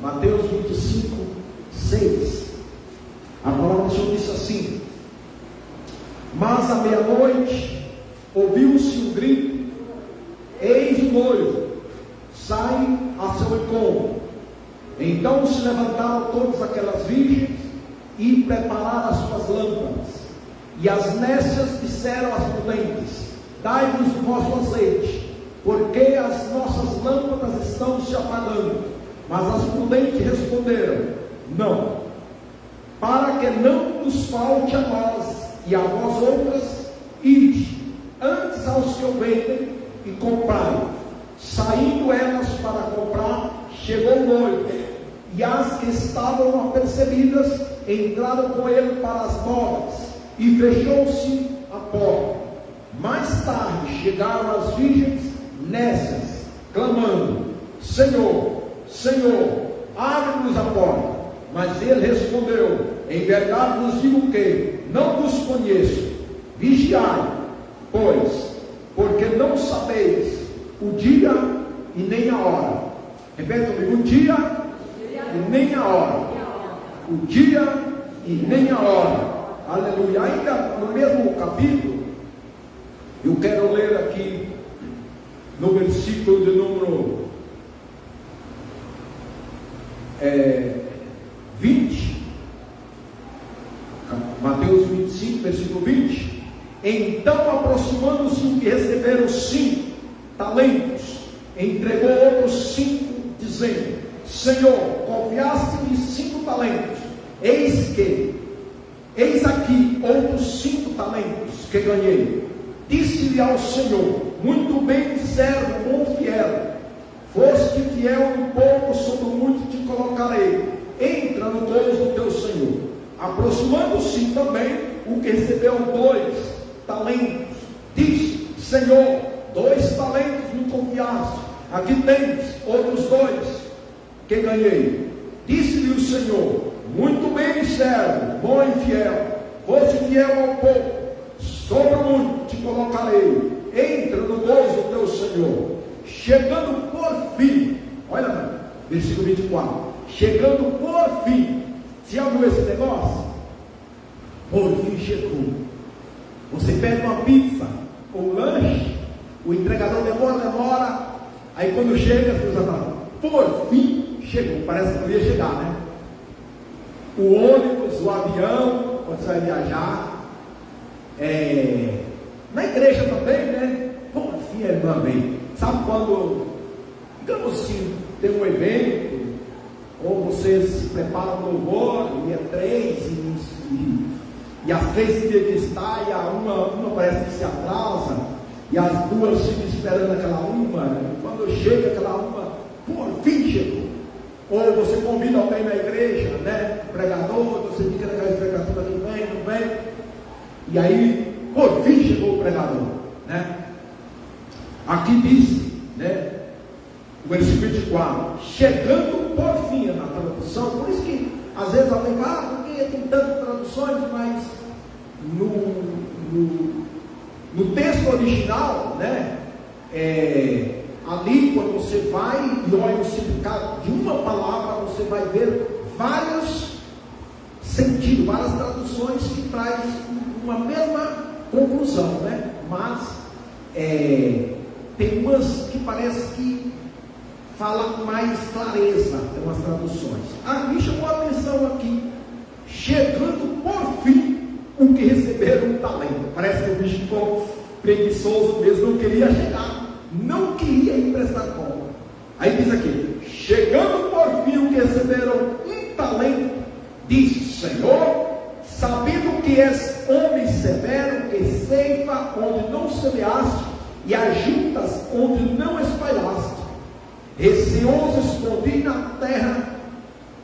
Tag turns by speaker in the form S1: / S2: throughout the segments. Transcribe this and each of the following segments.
S1: Mateus 25, 6. A palavra do Senhor diz assim: mas à meia-noite ouviu-se um grito: eis o noivo, sai a seu encontro. Então se levantaram todas aquelas virgens e prepararam as suas lâmpadas. E as nécias disseram às prudentes: dai-nos o vosso azeite, porque as nossas lâmpadas estão se apagando. Mas as prudentes responderam: não, para que não nos falte a nós e a vós outras, ide antes aos que o vendem e comprai. Saindo elas para comprar, chegou o noivo, e as que estavam apercebidas entraram com ele para as bodas, e fechou-se a porta. Mais tarde chegaram as virgens nécias, clamando: Senhor, Senhor, abre-nos a porta. Mas ele respondeu: em verdade vos digo que não vos conheço. Vigiai, pois, porque não sabeis o dia e nem a hora. Repete comigo: o dia e nem a hora. O dia e nem a hora. Aleluia. Ainda no mesmo capítulo, eu quero ler aqui no versículo de número 20, Mateus 25, versículo 20. Então, aproximando-se o que receberam 5 talentos, entregou outros 5, dizendo: Senhor, confiaste-me 5 talentos, eis aqui outros 5 talentos que ganhei. Disse-lhe ao Senhor: muito bem, servo bom e fiel, foste fiel um pouco, sobre muito te colocarei, entra no gozo do teu Senhor. Aproximando-se também o que recebeu 2 talentos, disse: Senhor, 2 talentos me confiaste, aqui tens outros 2 que ganhei. Disse-lhe o Senhor: muito bem, servo bom e fiel, foste fiel ao pouco, sobre muito te colocarei, entra no gozo do teu Senhor. Chegando por fim, olha, versículo 24, chegando por fim, se já viu esse negócio? Por fim chegou. Você pede uma pizza ou um lanche, o entregador demora, aí quando chega, as pessoas falam: por fim chegou. Parece que não ia chegar, né? O ônibus, o avião, quando você vai viajar, na igreja também, né? Por fim, irmã, bem. Sabe quando, digamos assim, tem um evento, ou você se prepara um louvor, e é 3, e as 3 tinham que estar, e a uma parece que se atrasa, e as 2 ficam esperando aquela uma, e quando chega aquela uma, por fim chegou. Ou você convida alguém na igreja, né? Pregador, você fica naquela expectativa que vem, não vem, e aí, por fim chegou o pregador, né? Aqui diz, né? O versículo 24, chegando por fim, na tradução. Por isso que às vezes alguém fala: porque tem tantas traduções, mas no texto original, né? Ali, quando você vai e olha o significado de uma palavra, você vai ver vários sentidos, várias traduções que traz uma mesma conclusão, né? Mas tem umas que parece que fala com mais clareza, tem umas traduções. Me chamou a atenção aqui: chegando por fim o que receberam um talento. Parece que o bicho ficou preguiçoso mesmo, não queria chegar, não queria ir prestar conta. Aí diz aqui: chegando por fim o que receberam um talento, disse: Senhor, sabendo que és homem severo, que ceifa onde não semeaste e ajuntas onde não espalhaste, receoso escondi na terra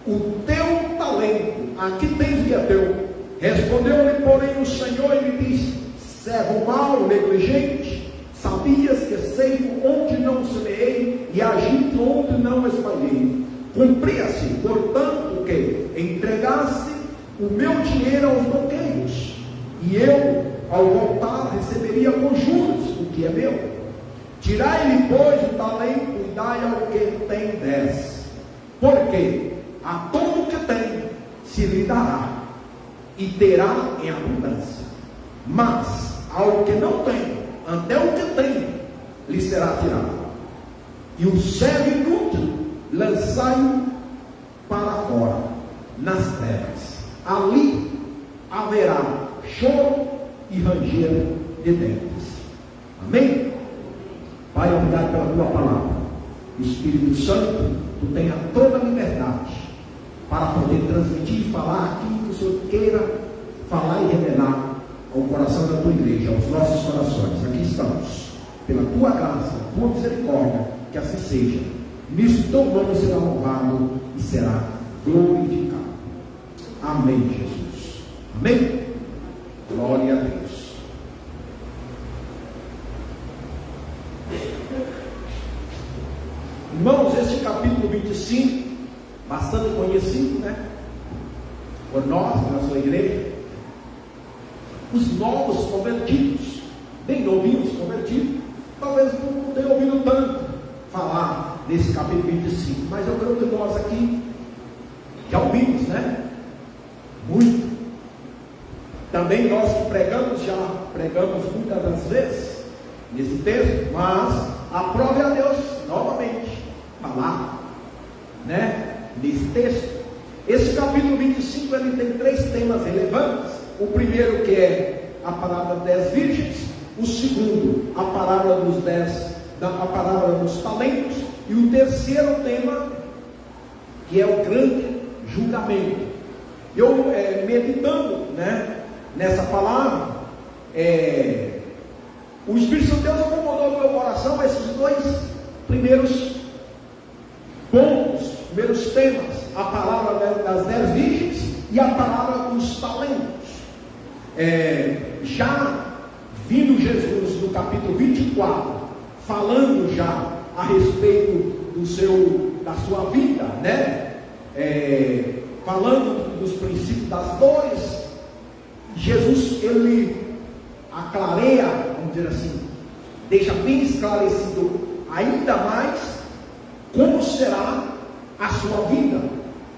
S1: o teu talento, aqui tens o que é teu. Respondeu-lhe, porém, o Senhor e lhe disse: servo mau, negligente, sabias que ceifo onde não semeei e ajunto onde não espalhei. Cumpria-se, portanto, que entregasse o meu dinheiro aos banqueiros, e eu, ao voltar, receberia com juros o que é meu. Tirai-lhe, pois, o talento e dai ao que tem 10. Porque a todo que tem se lhe dará, e terá em abundância. Mas ao que não tem, até o que tem, lhe será tirado. E o servo inútil lançai-o para fora, nas trevas. Ali haverá choro e ranger de dentes. Amém? Pai, obrigado pela tua palavra. Espírito Santo, tu tenha toda a liberdade para poder transmitir e falar aquilo que o Senhor queira falar e revelar ao coração da tua igreja, aos nossos corações. Aqui estamos, pela tua graça, tua misericórdia, que assim seja. Nisso teu nome será honrado e será glorificado. Amém, Jesus. Amém? Glória a Deus. Irmãos, esse capítulo 25, bastante conhecido, né? Por nós, na sua igreja. Os novos convertidos, bem novinhos convertidos, talvez não tenham ouvido tanto falar desse capítulo 25, mas eu creio que nós aqui já ouvimos, né? Muito. Também nós que pregamos, já pregamos muitas das vezes nesse texto, mas aprove a Deus novamente falar, né? Nesse texto. Esse capítulo 25 ele tem 3 temas relevantes. O primeiro, que é a parábola das 10 virgens. O segundo, a parábola dos 10, a parábola dos talentos. E o terceiro tema, que é o grande julgamento. Eu meditando, né, nessa palavra, o Espírito Santo de Deus acomodou no meu coração esses 2 primeiros pontos, primeiros temas: a palavra das 10 virgens e a palavra dos talentos. Já vindo Jesus no capítulo 24, falando já a respeito da sua vida, né? Falando dos princípios das dores, Jesus, ele aclareia, vamos dizer assim, deixa bem esclarecido ainda mais como será a sua vida.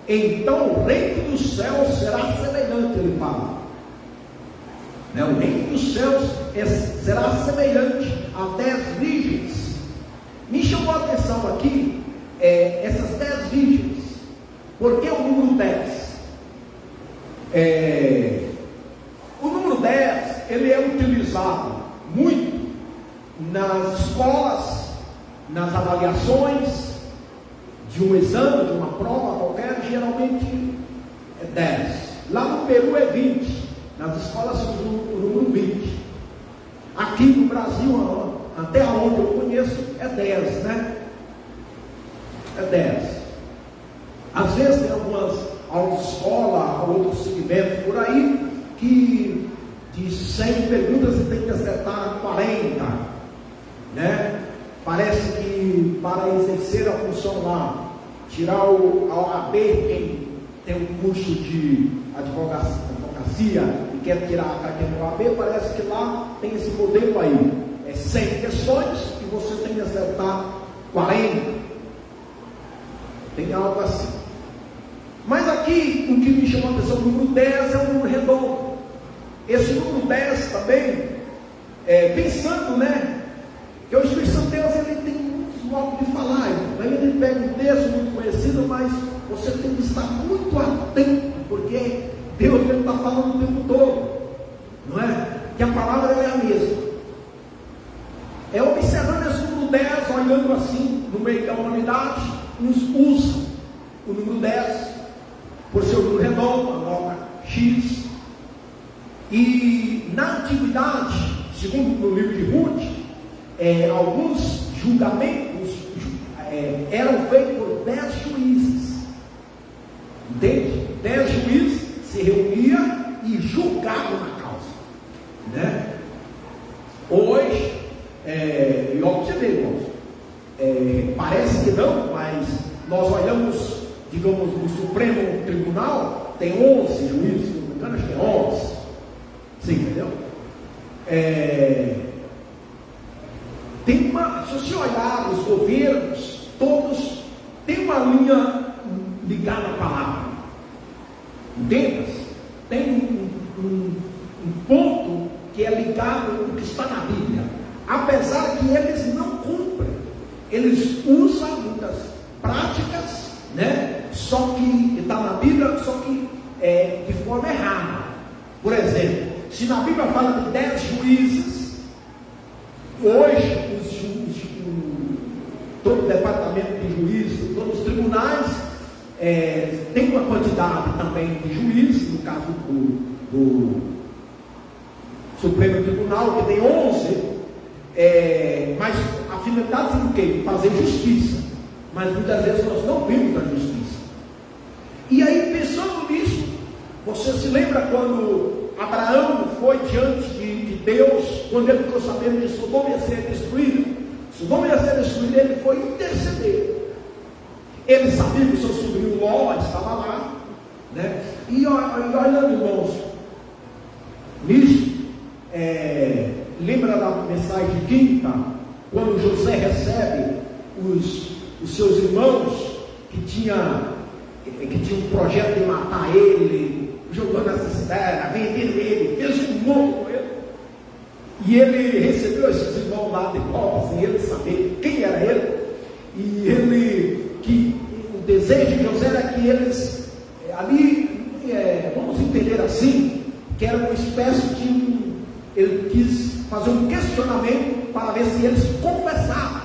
S1: Então o reino dos céus será semelhante, ele fala, né? O reino dos céus será semelhante a 10 virgens. Me chamou a atenção aqui essas 10 virgens. Por que o número 10? O número 10 ele é utilizado muito nas escolas, nas avaliações de um exame, de uma prova qualquer. Geralmente é 10. Lá no Peru é 20. Nas escolas se usa o número 20. Aqui no Brasil, até onde eu conheço, é 10, né? É 10. Às vezes tem algumas autoescola, outros segmentos por aí, que de 100 perguntas você tem que acertar 40, né? Parece que para exercer a função lá, tirar o OAB, quem tem um curso de advocacia e quer tirar a carteira do OAB, parece que lá tem esse modelo aí, 100 questões e você tem que acertar 40, tem algo assim. Mas aqui, o que me chamou a atenção, o número 10 é um número redondo. Esse número 10 também, pensando, né, que o Espírito Santo de Deus, ele tem muitos modos de falar. Ele pega um texto muito conhecido, mas você tem que estar muito atento, porque Deus está falando o tempo todo, não é? Que a palavra é a mesma. Observando esse número 10, olhando assim, no meio da humanidade, uns usam o número 10 por ser o número redondo, a nota X. E na antiguidade, segundo no livro de Ruth, alguns julgamentos eram feitos por 10 juízes. Entende? 10 juízes se reuniam e julgavam na causa, né? Hoje, e ó, você vê, irmãos, parece que não, mas nós olhamos, digamos, no Supremo Tribunal, tem 11 juízes, se não me engano, acho que é 11. Você entendeu? Tem se você olhar os governos, todos têm uma linha ligado na palavra. Entenda? Tem um ponto que é ligado ao que está na Bíblia. Apesar que eles não cumprem, eles usam muitas práticas, né? Só que está na Bíblia, só que de forma errada. Por exemplo, se na Bíblia fala de 10 juízes, hoje todo o departamento de juízes, todos os tribunais tem uma quantidade também de juízes, no caso do Supremo Tribunal, que tem 11, mas a finalidade é o quê? Fazer justiça. Mas muitas vezes nós não vimos a justiça. E aí, pensando nisso, você se lembra quando Abraão foi diante de Deus, quando ele ficou sabendo que Sodoma ia ser destruída? Sodoma ia ser destruída, ele foi interceder. Ele sabia que o seu sobrinho Ló estava lá, né? E olhando, irmãos, nisso, lembra da mensagem de quinta, quando José recebe os seus irmãos que tinham um projeto de matar ele, jogou na cisterna, venderam ele, fez um monte com ele, e ele recebeu esses irmãos lá de volta, sem ele saber quem era ele, e o desejo de José era que eles ali, vamos entender assim, que era uma espécie de ele quis fazer um questionamento para ver se eles confessavam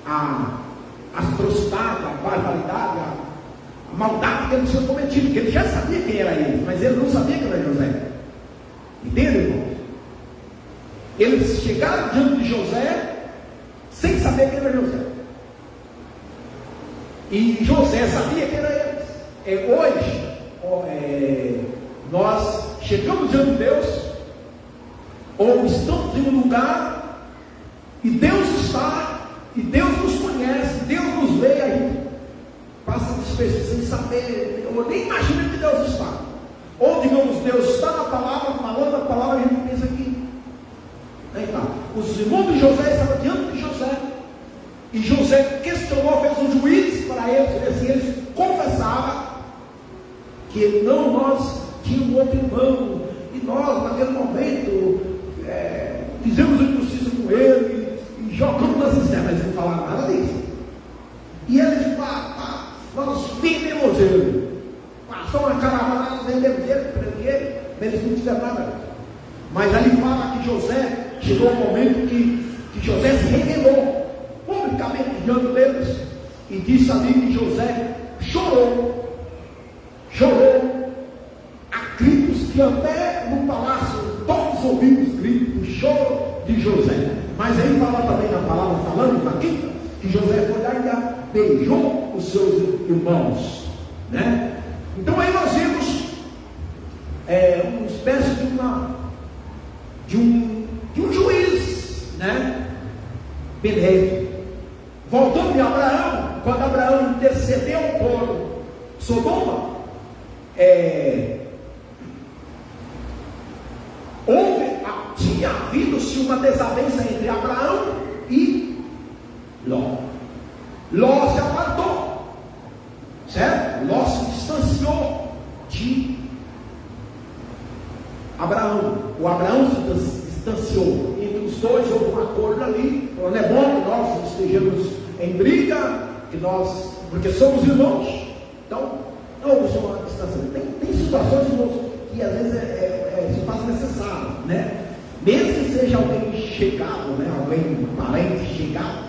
S1: a atrocidade, a barbaridade, a maldade que eles tinham cometido, porque ele já sabia quem era ele, mas ele não sabia quem era José. Entende, irmão? Eles chegaram diante de José sem saber quem era José. E José sabia quem era eles. Hoje, nós chegamos diante de Deus, ou estamos em um lugar, e Deus está, e Deus nos conhece, Deus nos vê, aí passa despejo sem saber, ou nem imagina que Deus está. Ou digamos, Deus está na palavra, falando a palavra, e a gente pensa aqui. Então, os irmãos de José estavam diante de José, e José questionou, fez um juiz para eles, e eles confessavam que não, nós tínhamos outro irmão, e nós naquele momento fizemos injustiça com ele, e jogamos na cisterna. Eles não falaram nada disso. E eles nós vendemos ele, passou uma caravana, nós vendemos ele, prendemos ele, eles não fizeram nada. Mas ali fala que José, chegou um momento que José se revelou publicamente diante deles, e disse ali que José chorou a gritos, que até no palácio todos ouvimos os gritos, o choro de José. Mas aí fala também na palavra, falando na quinta, que José foi lá e ainda beijou os seus irmãos, né? Então aí nós vemos uma espécie de um juiz, né? Benéfico. Voltando a Abraão, quando Abraão intercedeu por Sodoma, tinha havido-se uma desavença entre Abraão e Ló. Ló se apartou, certo? Ló se distanciou de Abraão. O Abraão se distanciou. Entre os dois houve um acordo ali. Não é bom que nós estejamos em briga, porque somos irmãos. Então, não houve uma distanciamento. Tem situações, irmãos, que às vezes se faz necessário, né? Mesmo que seja alguém chegado, né? Alguém parente chegado,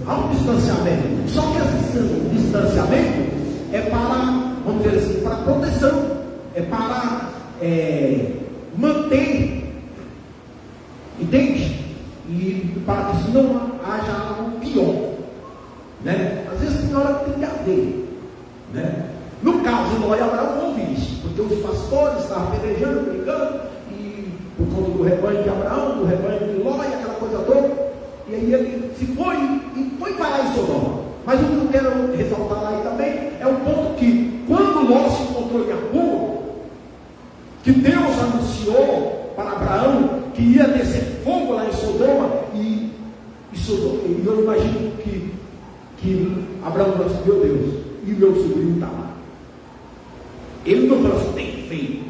S1: há um distanciamento. Só que esse distanciamento é para, vamos dizer assim, para proteção, é para manter, entende? E para que não haja algo pior, né? Às vezes tem hora que tem que haver, né? No caso de Ló e Abraão, não houve isso, porque os pastores estavam pelejando, brigando, e por conta do rebanho de Abraão, do rebanho de Ló e aquela coisa toda. E aí ele se foi e foi parar em Sodoma. Mas o que eu quero ressaltar aí também é o ponto que, quando Ló se encontrou em Apuro, que Deus anunciou para Abraão que ia descer fogo lá em Sodoma, e eu imagino que Abraão disse: meu Deus, meu sobrinho está lá. Ele não falou assim, tem feio.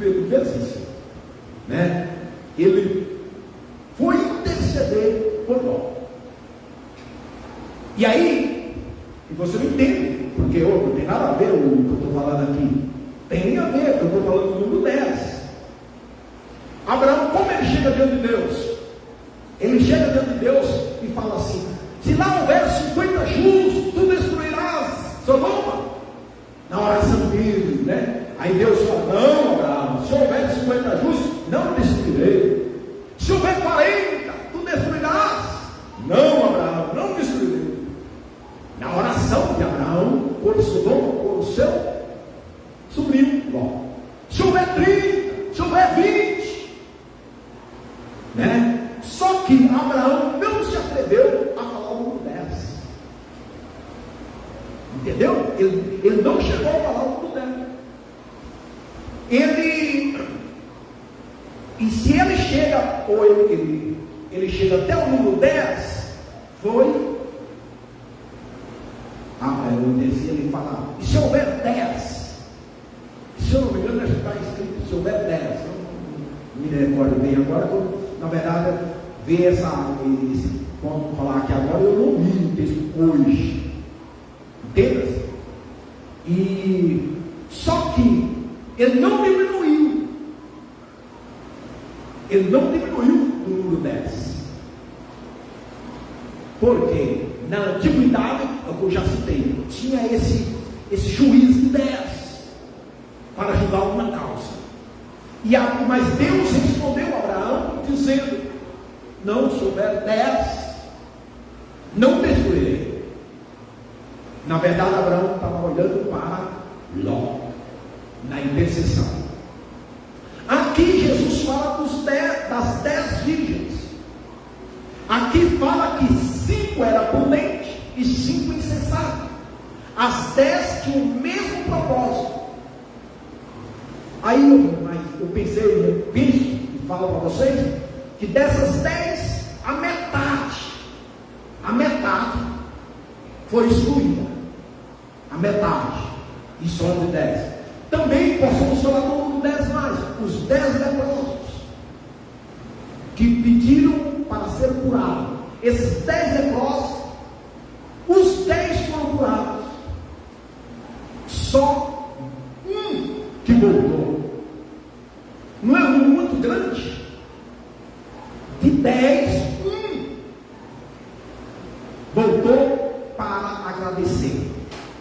S1: Ele fez isso, né? Ele foi interceder por Ló. E aí, e você não entende, porque não tem nada a ver o que eu estou falando aqui. Tem a ver, eu estou falando do número 10. Abraão, como ele chega diante de Deus? Ele chega diante de Deus e fala assim: se lá houver 50 justos, tu destruirás Sodoma? Na oração dele, né? Aí Deus fala: não, Abraão, se houver 50 justos, não destruirei. Se houver 40, tu destruirás? Não, Abraão, não destruirei. Na oração de Abraão por Sodoma, por o seu sobrinho Ló. Se houver 30, se houver 20, né? Só que Abraão não se atreveu a falar o número 10. Entendeu? Ele não chegou a falar o número 10. E se ele chega, ou ele chega até o número 10, foi. Ele fala, e se houver 10? Se eu não me engano, já está escrito, se houver 10. Eu não me recordo bem agora, na verdade, ver esse ponto falar aqui agora, eu não li o texto hoje. Entenda-se? E só que ele não diminuiu. Ele não diminuiu do número 10. Porque na antiguidade, é o que eu já citei, tinha esse juiz de 10 para julgar uma causa. Mas Deus respondeu a Abraão dizendo: não, se houver 10, não destruirei. Na verdade, Abraão estava olhando para Ló, na intercessão. Aqui Jesus fala das 10 virgens. Aqui fala que 5 eram prudentes e 5 insensatas. As 10 tinham o mesmo propósito. Aí eu penso e falo para vocês que dessas 10, a metade foi excluída. A metade. E só de 10. Também possamos falar do número 10 mais. Os 10 leprosos que pediram para ser curados. Esses 10 leprosos, os 10 foram curados. Só um que voltou. Não é um número muito grande? De 10, voltou para agradecer,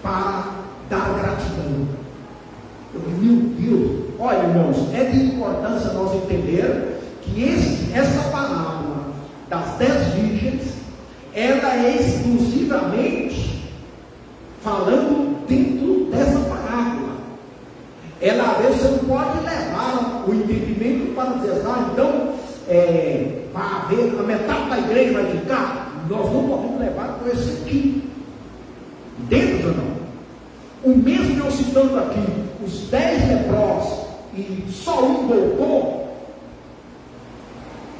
S1: para dar gratidão. Meu Deus, olha, irmãos, é de importância nós entender que essa parábola das 10 virgens, ela é exclusivamente falando dentro dessa parábola. Ela, às vezes, você não pode levar o entendimento para dizer, então, vai haver, a metade da igreja vai ficar. Nós não podemos levar por esse sentido. Entende ou não? O mesmo eu citando aqui, os 10 leprosos e só um voltou,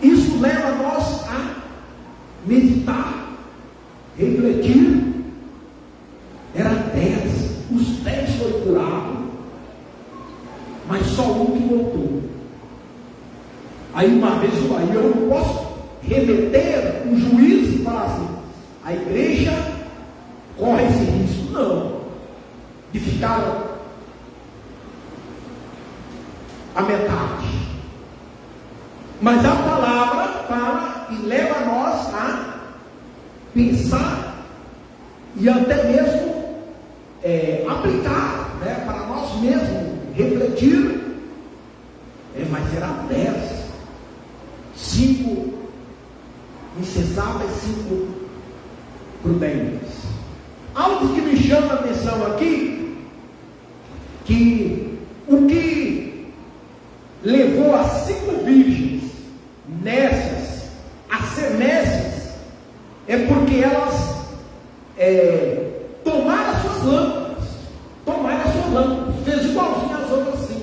S1: isso leva nós a meditar, refletir. Era 10, os 10 foi curado, mas só um que voltou. Aí uma vez eu não posso remeter um juiz e falar assim, a igreja corre esse risco, não, de ficar a metade. Mas a palavra fala e leva nós a pensar e até mesmo aplicar, né, para nós mesmos refletir. Mas será 10, 5 insensáveis, 5 prudentes. Algo que me chama a atenção aqui, que o que levou as 5 virgens nessas a ser nessas é porque elas tomaram as suas lâmpadas, fez igualzinho às outras 5.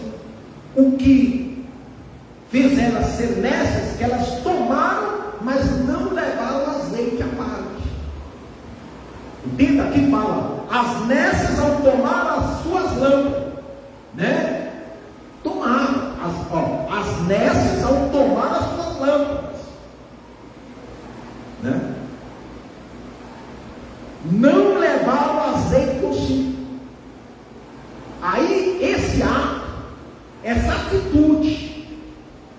S1: O que fez elas ser nessas, que elas tomaram, mas não levaram azeite à parte. Entenda aqui fala, as nécias ao tomar as suas lâmpadas, né? Tomaram, as nécias ao tomar as suas lâmpadas, né? Não levaram azeite consigo. Aí esse ato, essa atitude,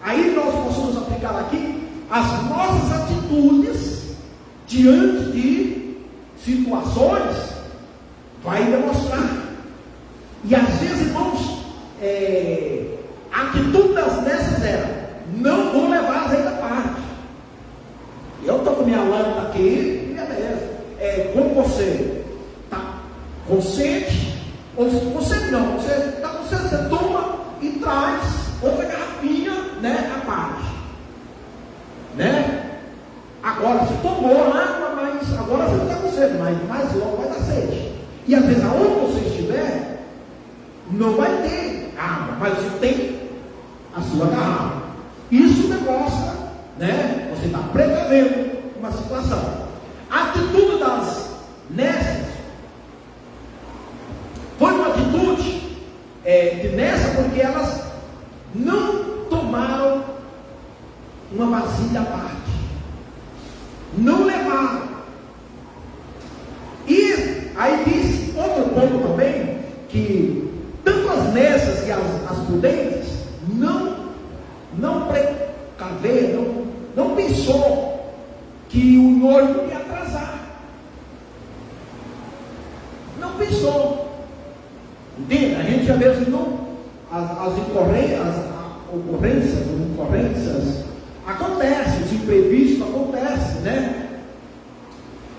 S1: aí nós possamos aplicar aqui as nossas atitudes diante de situações, vai demonstrar. E às vezes, irmãos, a atitude das nécias era: não vou levar azeite à parte. Eu estou com minha lâmpada aqui, beleza. Como você está consciente, ou você não, você está consciente, você toma e traz outra garrafinha, né, à parte, né? Agora você tomou água, mas agora você não está com sede, mas mais logo vai dar sede. E às vezes aonde você estiver, não vai ter água, mas você tem a sua garrafa. Isso demonstra, né? Você está precavendo uma situação. A atitude das nécias foi uma atitude de nécia, porque elas não tomaram uma vasilha à parte, não levaram. E aí diz outro ponto também, que tanto as nécias e as prudentes não precaveram, não pensou que o noivo ia atrasar. Não pensou. Entende? A gente às vezes não. As ocorrências acontecem, os imprevistos acontecem, né?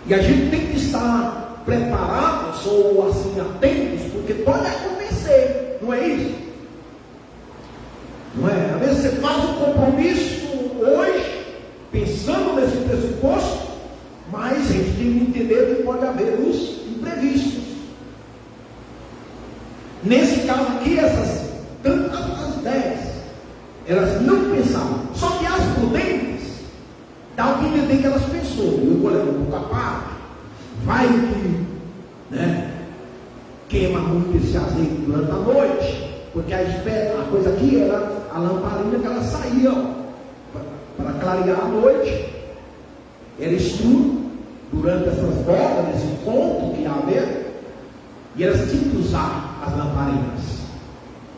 S1: E a gente tem que estar preparados ou assim atentos, porque pode acontecer, não é isso? Não é? Às vezes você faz um compromisso hoje, pensando nesse pressuposto, mas a gente tem que entender que pode haver os imprevistos. Nesse caso aqui, tantas as 10, elas não pensavam. Só que as prudentes, dá o que entender que elas pensou. Eu vou levar um capaz, vai que, né, queima muito esse azeite durante a noite, porque a coisa aqui era a lamparina que ela saía para clarear a noite. Era escuro durante essas bodas, esse ponto que ia haver, e elas tinham que usar as lamparinas.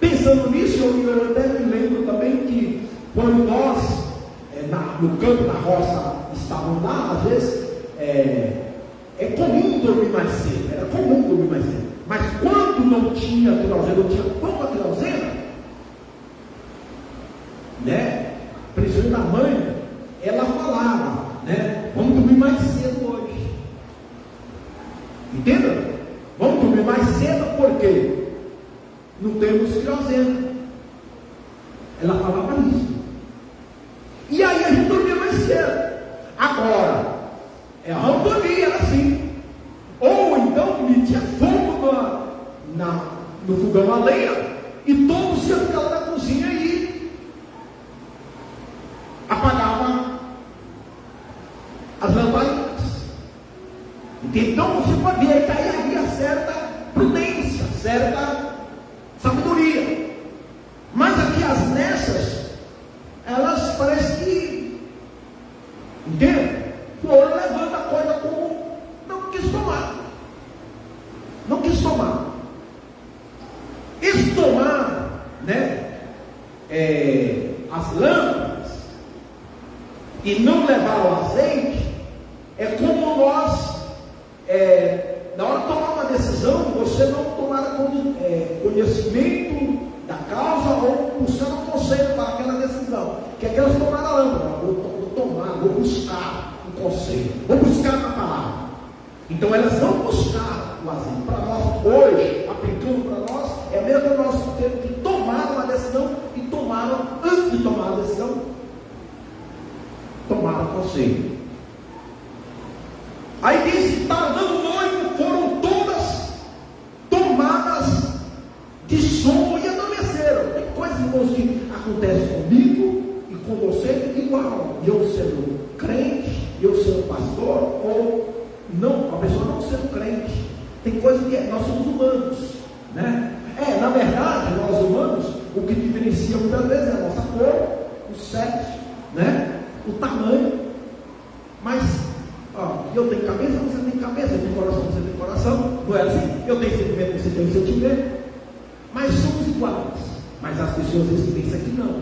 S1: Pensando nisso, eu até me lembro também que quando nós no campo, na roça, estávamos lá, às vezes é comum dormir mais cedo, era comum dormir mais cedo. Mas quando não tinha querosene, não tinha pouca querosene, né? Principalmente da mãe, ela falava, né? Vamos dormir mais cedo hoje. Entenda? Vamos dormir mais cedo porque não temos querosene. Ela falava isso. E aí a gente dormia mais cedo. Agora, vamos dormir, era assim. Ou então metia fogo no fogão a lenha, e todos iam ficar na cozinha e apagava as lamparinas. Então você pode ver que aí havia certa prudência, certa sabedoria. Mas aqui as nécias, elas parecem que, entende? Foram levando a coisa como não quis tomar. Não quis tomar. Esse tomar, né, as lâmpadas e não levar o azeite, é como nós, na hora de tomar uma decisão, você não tomar conhecimento da causa ou buscar um conselho para aquela decisão, que é aquelas tomar a lâmpada. Vou buscar um conselho, vou buscar uma palavra. Então elas não buscaram o azeite. Para nós hoje, aplicando para nós, é mesmo nós temos que tomar uma decisão, e tomaram, antes de tomar a decisão, tomaram o conselho. Aí diz: tardando o noivo, foram todas tomadas de sono e adormeceram. Tem coisas, irmãos, que acontecem comigo e com você igual. Eu sendo crente, eu sendo pastor, ou não, a pessoa não sendo crente. Tem coisa que nós somos humanos, né? Na verdade, nós humanos, o que diferencia muitas vezes é a nossa cor, o sexo, né? O tamanho. Mas, eu tenho cabeça, você tem cabeça, eu tenho coração, você tem coração. Não é assim? Eu tenho sentimento, você tem sentimento. Mas somos iguais. Mas as pessoas pensam que não.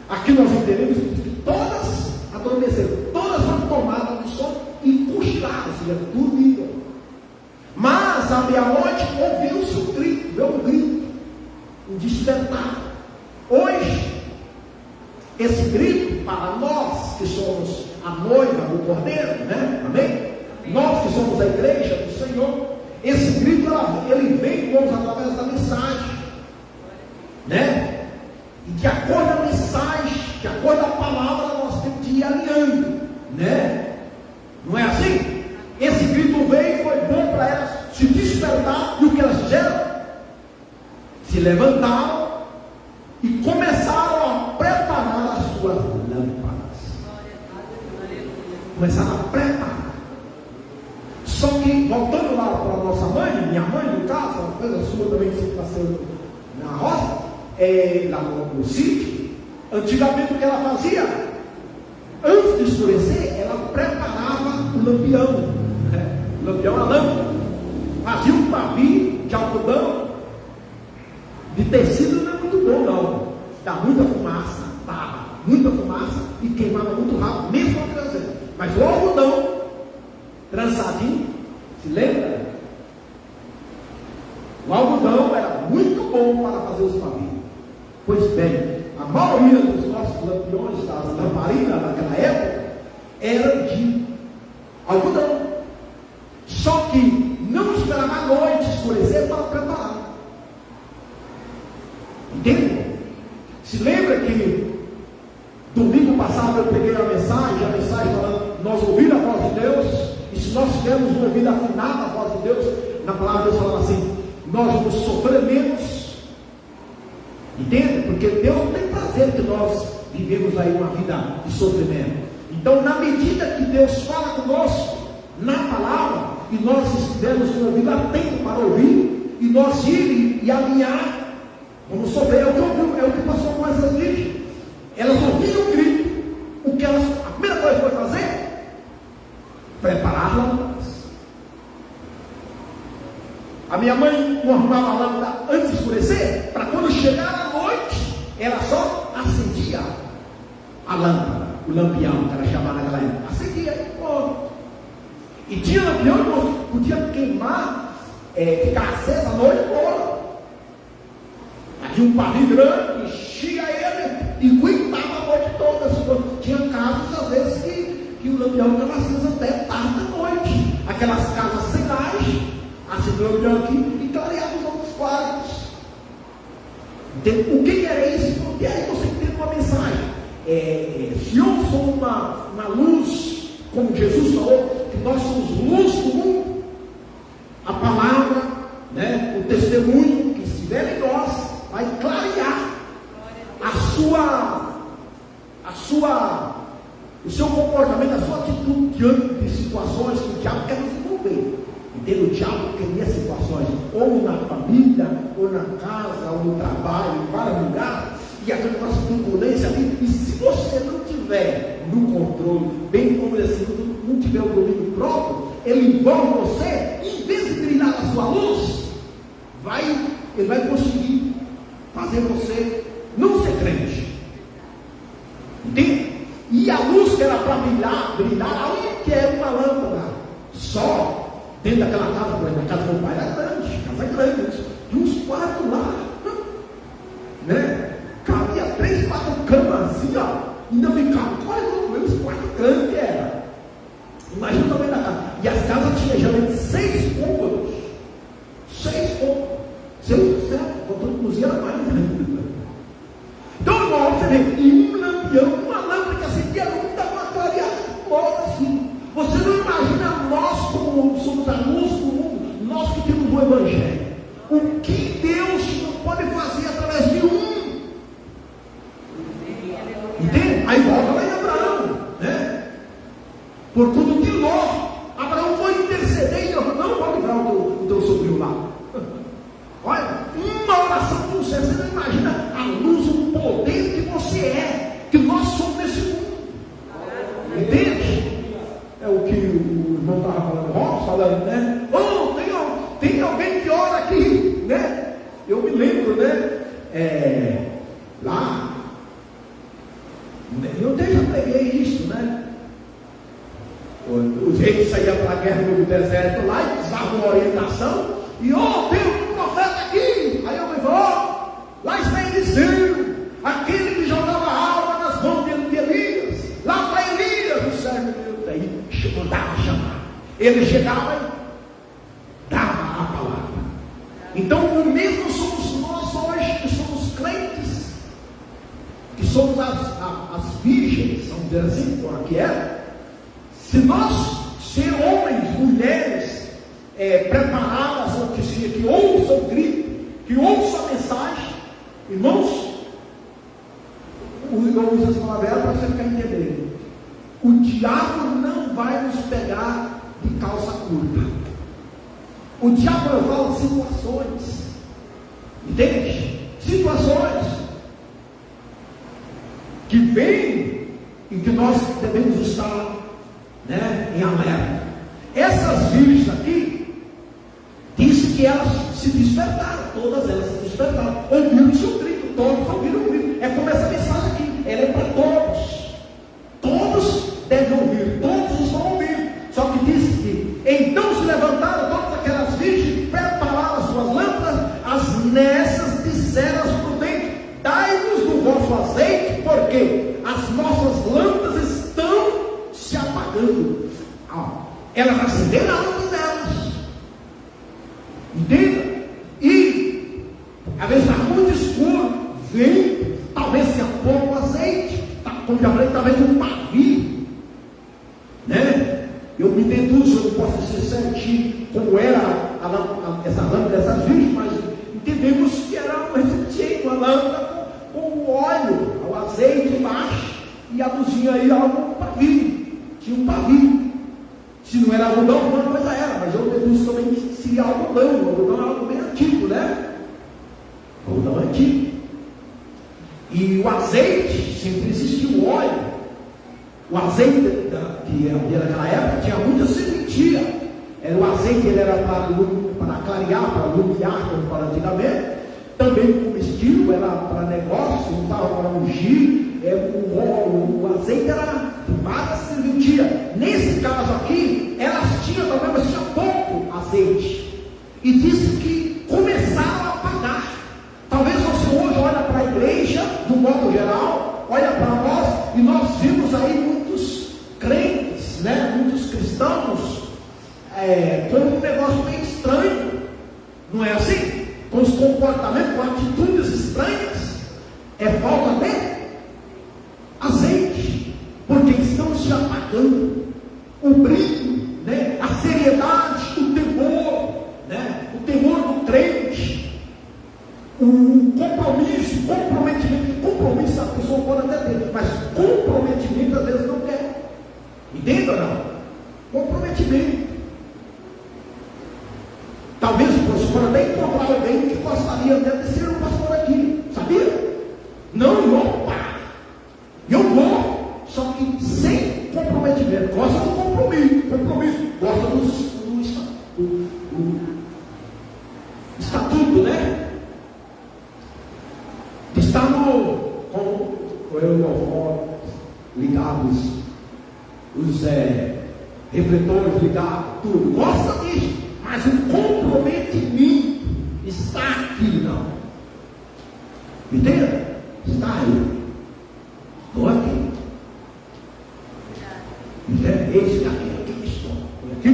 S1: Aqui nós entendemos que todas adormeceram, todas foram tomadas do sono e cochilaram, ou seja, dormiram. Mas à meia-noite ouviu-se um grito, um despertar. Hoje, esse grito, para nós que somos a noiva do Cordeiro, né? Amém? Nós que somos a igreja do Senhor, esse grito, ele vem, irmãos, através da mensagem, né? E de acordo com a mensagem, de acordo com a palavra, nós temos que ir alinhando, né? Não é assim? Esse grito veio e foi bom para elas se despertar. E o que elas fizeram? Se levantaram e começaram a preparar as suas lâmpadas. Começaram a preparar. Só que, voltando lá para a nossa mãe, minha mãe, no caso, uma coisa sua também que nasceu na roça, lá no sítio, antigamente o que ela fazia? Antes de escurecer, ela preparava o lampião. O lampião, a lâmpada. Fazia um pavio de algodão. De tecido não é muito bom, não. Dá muita fumaça, muita fumaça e queimava muito rápido, mesmo a traseira. Mas o algodão, trançadinho, se lembra? O algodão era muito bom para fazer os pavios. Pois bem, a maioria dos nossos lampiões, das lamparinas naquela época, eram de algodão. Só que não esperava a noite escurecer para preparar. Entende? Se lembra que domingo passado eu peguei a mensagem falando, nós ouvimos a voz de Deus, e se nós tivermos uma vida afinada à voz de Deus, na palavra de Deus fala assim, nós vamos sofrer menos. Entende? Porque Deus não tem prazer que nós vivemos aí uma vida de sofrimento. Então, na medida que Deus fala conosco na palavra, e nós estivermos com uma vida atenta para ouvir, e nós ir e alinhar, vamos sofrer. É o que passou com essas virgens. Elas ouviram o grito. O que a primeira coisa que foi fazer? Preparar lâmpadas. A minha mãe não arrumava a lâmpada antes de escurecer, para quando chegar a noite, ela só acendia a lâmpada, o lampião, que era chamado naquela época. Acendia aí, e tinha lampião que podia queimar, ficar aceso a noite toda. Havia um pavio grande, enchia ele e aguentava a noite toda. Tinha casos, às vezes, que o lampião estava aceso até tarde da noite. Aquelas casas sem laje, acendeu o lampião aqui e clareava os outros quartos. O que era isso? E aí você tem uma mensagem. Se eu sou uma luz, como Jesus falou, que nós somos luz do mundo, a palavra, né, o testemunho que estiver em nós, vai clarear o seu comportamento, a sua atitude diante de situações que o diabo quer nos envolver. Entende? O diabo cria situações, ou na família, ou na casa, ou no trabalho, em vários lugares, e aquele nosso turbulência ali. E se você não tiver no controle, bem como assim, não tiver o domínio próprio, ele envolve você, em vez de brilhar a sua luz, ele vai conseguir fazer você não ser crente. Entende? E a luz que era para brilhar, aonde que era uma lâmpada? Só dentro daquela casa, por exemplo, a casa do meu pai era grande, casa grande, e uns quartos lá, né? Cabia 3, 4 camas assim, ainda ficava, olha, os quartos grandes que era. Imagina o tamanho da casa. E as casas tinham geralmente 6 cômodos. 6 cômodos. Seu céu, botando cozinha era mais grande. Então, irmão, você vê, e um lampião, uma lâmpada que acendia muito, dava uma clareada assim. Você não imagina nós como somos a luz do mundo, nós que temos o Evangelho. O que Deus não pode fazer através de um. Entende? Aí volta lá em Abraão, né? Por conta de Ló, Abraão foi interceder e Deus não vai livrar o teu sobrinho. do céu. Você não imagina a luz, o poder que você é, que nós somos nesse mundo. Entende? É o que o irmão estava falando, né? Oh, tem alguém que ora aqui, né? Eu me lembro, né? Lá, eu até já preguei isso, né? Os reis saíam para a guerra no deserto lá e precisavam uma orientação. E tem um profeta aqui. Aí eu me vou, lá está Eliseu, aquele que jogava água nas mãos de Elias. Lá está Elias, o servo de Deus. Aí mandava chamar. Ele chegava e dava a palavra. Então o mesmo somos nós hoje, que somos crentes, que somos as virgens, vamos dizer assim, como que é. Se nós ser homens, mulheres, preparadas, ou que ouçam o grito, que ouçam a mensagem, irmãos, eu uso essa palavra para você ficar entendendo. O diabo não vai nos pegar de calça curta. O diabo, eu falo, situações, entende? Situações que vêm e que nós devemos estar, né, em alerta. Essas virgens aqui, disse que elas se despertaram, todas elas se despertaram, ouviram o seu grito, todos ouviram o grito. É como essa mensagem aqui, ela é para todos devem ouvir, todos estão ouvindo. Só que disse que então se levantaram todas aquelas virgens, prepararam as suas lâmpadas, as nessas disseram aos prudentes: dai-nos do vosso azeite, porque as nossas lâmpadas estão se apagando. Elas acenderam a lâmpada delas, entenda? E às vezes está muito escuro, vem, talvez tenha pouco azeite, como já falei, talvez um pavio, né? Eu me deduzo, eu não posso dizer certinho como era essa lâmpada dessas virgens, mas entendemos que era um recipiente, uma lâmpada com o óleo, o azeite embaixo, e a luzinha aí, algum pavio, tinha um pavio. Se não era algodão, alguma coisa era, mas eu deduzo também que seria algodão. O algodão é algo bem antigo, né? O algodão é antigo. E o azeite, sempre existiu o óleo. O azeite que era naquela época tinha muita serventia. O azeite ele era para clarear, para iluminar, como fala antigamente. Também comestível, era para negócio, não estava para ungir. O azeite era várias serventias. Nesse caso aqui, elas tinham também, mas tinha pouco azeite. E disse que começaram a apagar. Talvez você hoje olha para a igreja, de um modo geral, olha para nós, e nós vimos aí muitos crentes, né? Muitos cristãos, com um negócio meio estranho. Não é assim? Com os comportamentos, com atitudes estranhas. É falta de azeite, porque estão se apagando. O brilho, né? A seriedade, o temor, né? O temor do crente, o compromisso, compromisso a pessoa pode até ter, mas comprometimento às vezes não quer. Entenda ou não? Comprometimento. Talvez você pode até encontrar alguém que gostaria até de ser um pastor aqui, sabia? Não, irmão, pá. Eu vou, só que sem comprometimento. Gosta do compromisso, gosta do estatuto, né? Está com ligados, os refletores ligados, tudo. Gosta disso, mas o comprometimento está aqui, não. Entende? Está aí. Estou aqui. Esse aqui estou. Aqui.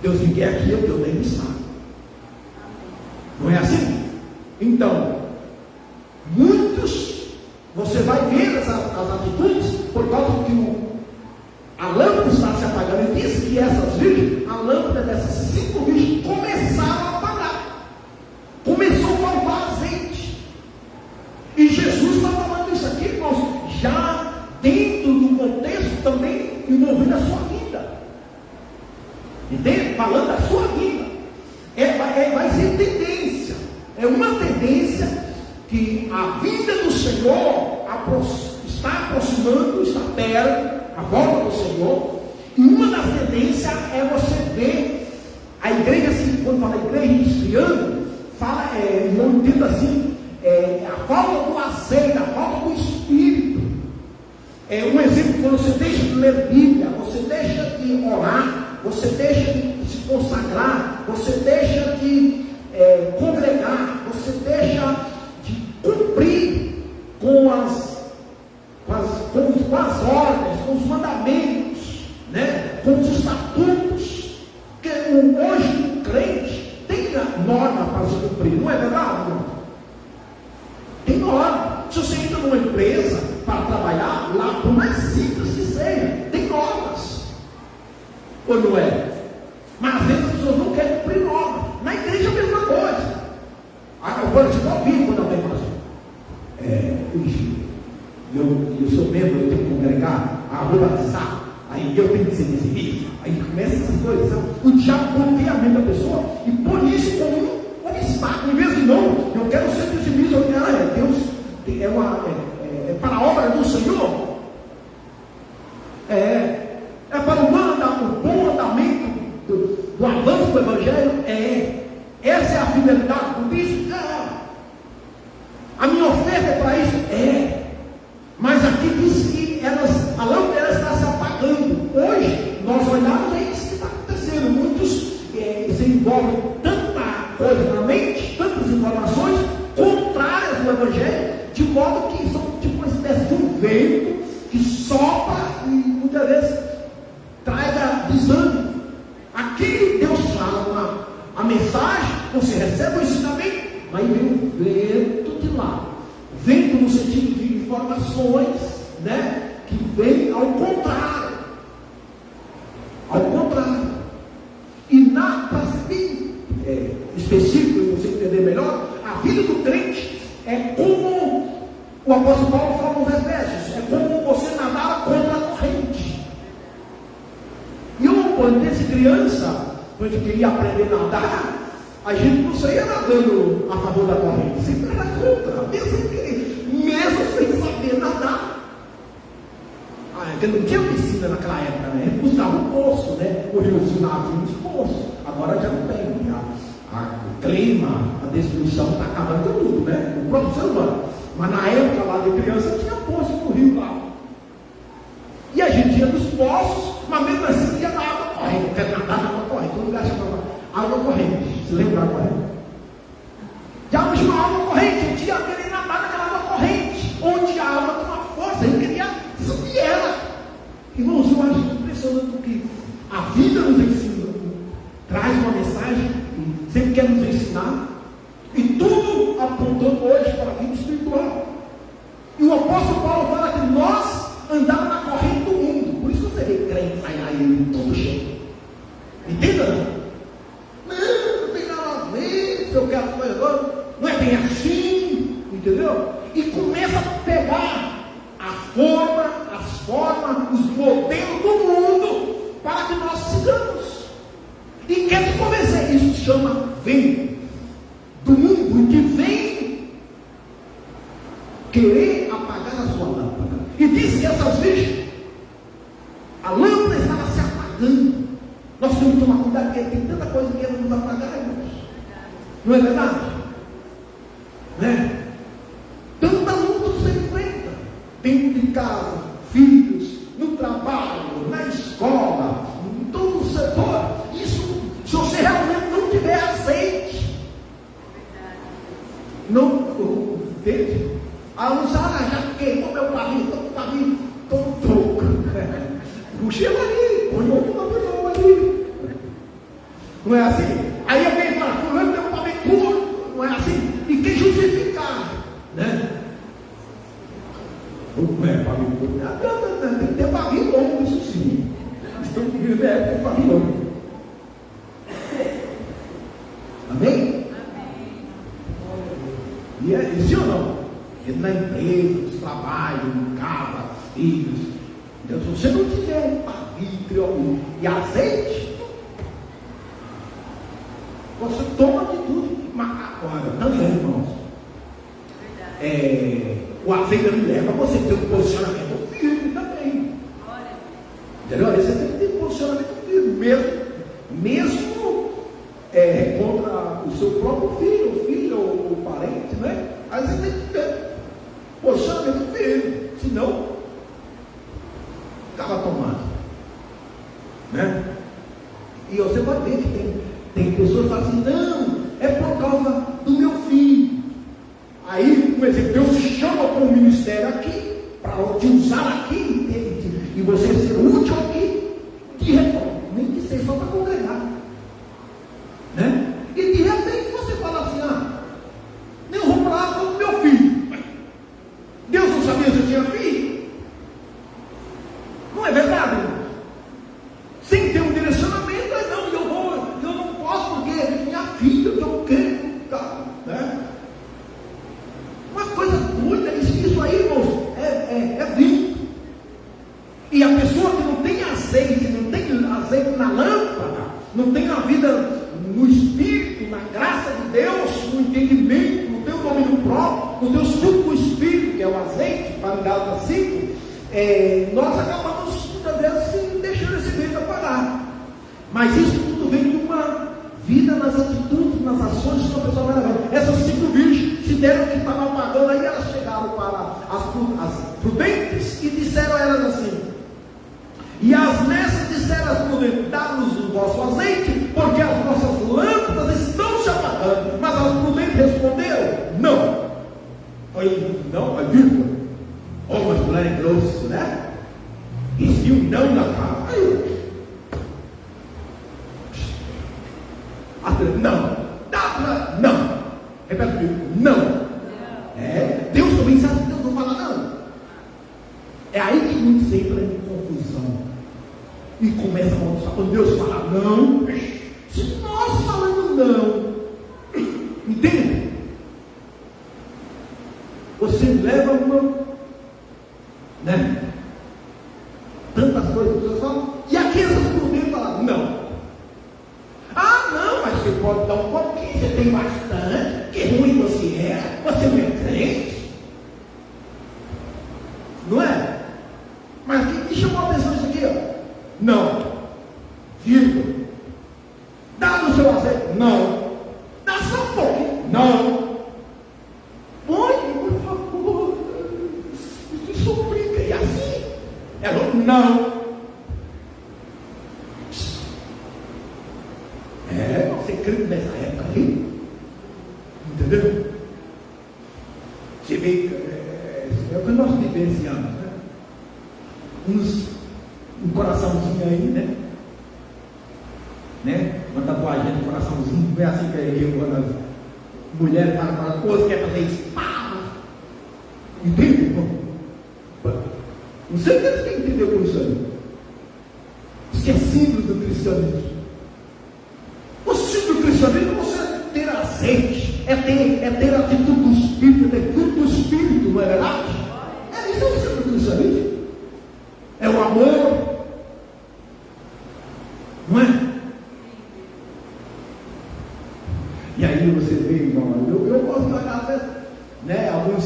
S1: Deus me quer aqui, eu nem está. Não é assim? Então, muitos, você vai ver as atitudes, por causa que a lâmpada está se apagando. E disse que essas virgens, a lâmpada dessas 5 virgens começaram a apagar. Começou a faltar azeite. E Jesus está falando isso aqui, irmãos, já dentro do contexto também envolvendo a sua vida. Entende? Falando da sua vida. Vai ser tendência. É uma tendência que a vinda do Senhor está aproximando, está perto, a volta do Senhor. E uma das tendências é você ver a igreja, assim, quando fala igreja esfriando, fala, eu entendo assim, a falta do azeite, a falta do Espírito. Um exemplo, quando você deixa de ler Bíblia, você deixa de orar, você deixa de se consagrar, você deixa de congregar, você deixa de cumprir com as ordens, com os mandamentos, né? Com os estatutos, que hoje o crente tem norma para se cumprir, não é verdade, irmão? Tem norma. Se você entra numa empresa para trabalhar, lá por mais simples que seja, tem normas, ou não é? Mas às vezes as pessoas não querem cumprir norma. Na igreja é a mesma coisa. Agora você está ouvindo quando alguém fala assim, eu sou membro, eu tenho que congregar, vou batizar, aí eu tenho que ser exibir, aí começa essas coisas. O diabo bloqueia a mente da pessoa e põe isso como um obstáculo. Em vez de não, eu quero ser dizimista, Deus é para a obra do Senhor, é para o bom andamento do avanço do Evangelho, essa é a fidelidade com Cristo, a minha oferta é para isso, mas aqui diz que a lâmpada está se apagando. Hoje nós olhamos, é isso que está acontecendo. Muitos se envolvem tanta coisa na mente, tantas informações contrárias do Evangelho, de modo que são tipo uma espécie de um vento que sopra e muitas vezes traz desânimo. Aqui Deus fala a mensagem, você recebe o ensinamento, mas vem um vento de lá. Vento no sentido de informações, né? Que vem ao contrário. Ao contrário. E para ser bem específico, e você entender melhor, a vida do crente é como o apóstolo Paulo fala nos Efésios, é como você nadar contra a corrente. E eu, quando desde criança, quando eu queria aprender a nadar, a gente não saía nadando a favor da corrente, sempre era contra, mesmo sem saber nadar. Porque não tinha piscina naquela época, né? A gente buscava um poço, né? O riozinho lá tinha uns poços, agora já não tem, né? O clima, a destruição está acabando com tudo, né? O próprio ser humano. Mas na época lá de criança tinha poço no rio lá. E a gente ia dos poços, mas mesmo assim ia na água corrente, porque nadar na água corrente, todo lugar chamava água corrente. Se lembra agora? Já tinha uma água corrente, eu tinha querer nadar naquela água corrente, onde a água tem uma força, eu queria subir ela. Irmãos, eu acho impressionante que a vida nos ensina, traz uma mensagem, sempre quer nos ensinar, e tudo apontando hoje para a vida espiritual. E o apóstolo Paulo fala que nós andamos na corrente do mundo, por isso que você vê crente aí em todo jeito. Entenda, não? Não tem nada a ver, se eu quero coisa, não é bem assim, entendeu? E começa a pegar as formas, os modelos do mundo para que nós sigamos. E quer te convencer, isso se chama vento do mundo que vem querer apagar a sua lâmpada. E diz que essas vezes a lâmpada estava se apagando. Nós temos que tomar cuidado, porque tem tanta coisa que quer nos apagar, irmãos. Não é verdade? Né? Tanta luta você enfrenta dentro de casa, filhos, no trabalho, na escola, em todo o setor. Isso, se você realmente não tiver azeite, não, entende? A usar já queimou meu pavio, estou pouco. Puxa ele ali, põe outro papelão ali. Não é assim? Aí alguém fala, fulano tem um pavio puro, não é assim? E quem justificar, né? Não é pavio puro, tem que ter pavio longo, isso sim. Estão vivendo tem pavio longo. Amém? E é isso ou não? Na empresa, nos trabalhos, em casa, filhos. Então, se você não tiver pavio e azeite, você toma atitude. Mas agora, também, irmãos, o azeite me leva a você ter um posicionamento firme também. Entendeu? Aí você tem que ter um posicionamento firme, mesmo contra o seu próprio filho ou parente, né? Aí você tem que ter posicionamento firme, senão acaba tomando, né? E você vai ver que tem pessoas que falam assim, não, é por causa do meu filho. Aí, por exemplo, Deus te chama para um ministério aqui, para te usar aqui, e você ser útil aqui, de repente, nem que seja só para congregar, né? E de repente você fala assim, eu vou para lá com o meu filho. Deus não sabia se eu tinha filho? Não é verdade, irmão? Sem ter um direcionamento, eu não posso, porque minha filha, eu quero, né? Uma coisa doida, isso aí, irmãos, é vinho. E a pessoa que não tem azeite na lâmpada, não tem a vida no Espírito, na graça de Deus, no entendimento, no teu domínio próprio, no teu suco do Espírito, que é o azeite, para o Gálatas 5, nós acabamos, muitas vezes, deixando esse brilho apagar. Mas isso tudo vem de uma vida nas atitudes, nas ações que uma pessoa vai levando. Essas 5 virgens se deram que estavam apagando, aí elas chegaram para as prudentes e disseram a elas assim, e as nessas disseram às prudentes, dá-nos o vosso azeite, porque as nossas lâmpadas estão se apagando. Mas as prudentes responderam, não. Não, a vírgula. Mas mulher grosso, né? Disse o não na cara. Não. Repete comigo, não. Deus também sabe que Deus não fala não. É aí que muitos entram em confusão e começam a mostrar quando Deus fala não. Se nós falamos não, entende? Você leva uma, né? Tantas coisas que você fala, e aqui essas prudentes falam não. Não, mas você pode dar um pouquinho, você tem bastante, que ruim você não é crente, não é? Mas o que chamou a atenção isso aqui, ó? Não, vírgula, dá no seu azeite, não, dá só um pouquinho, não, põe, por favor, isso suplica, e assim, ela, não. Você crê nessa época aí? Entendeu? Você vê, é o que nós vivenciamos, né? Um coraçãozinho aí, né? Uma tatuagem de coraçãozinho, não é assim que quando as mulheres falam para a esposa, quer fazer espada. Entende, irmão? Não sei se você entendeu com isso aí. Isso que é símbolo do cristianismo. O símbolo do cristianismo é você ter azeite, é ter a atitude do Espírito, é ter fruto do Espírito, não é verdade? Isso é o símbolo do cristianismo. É o amor, não é? E aí você vê, irmão, eu gosto de olhar, né? Alguns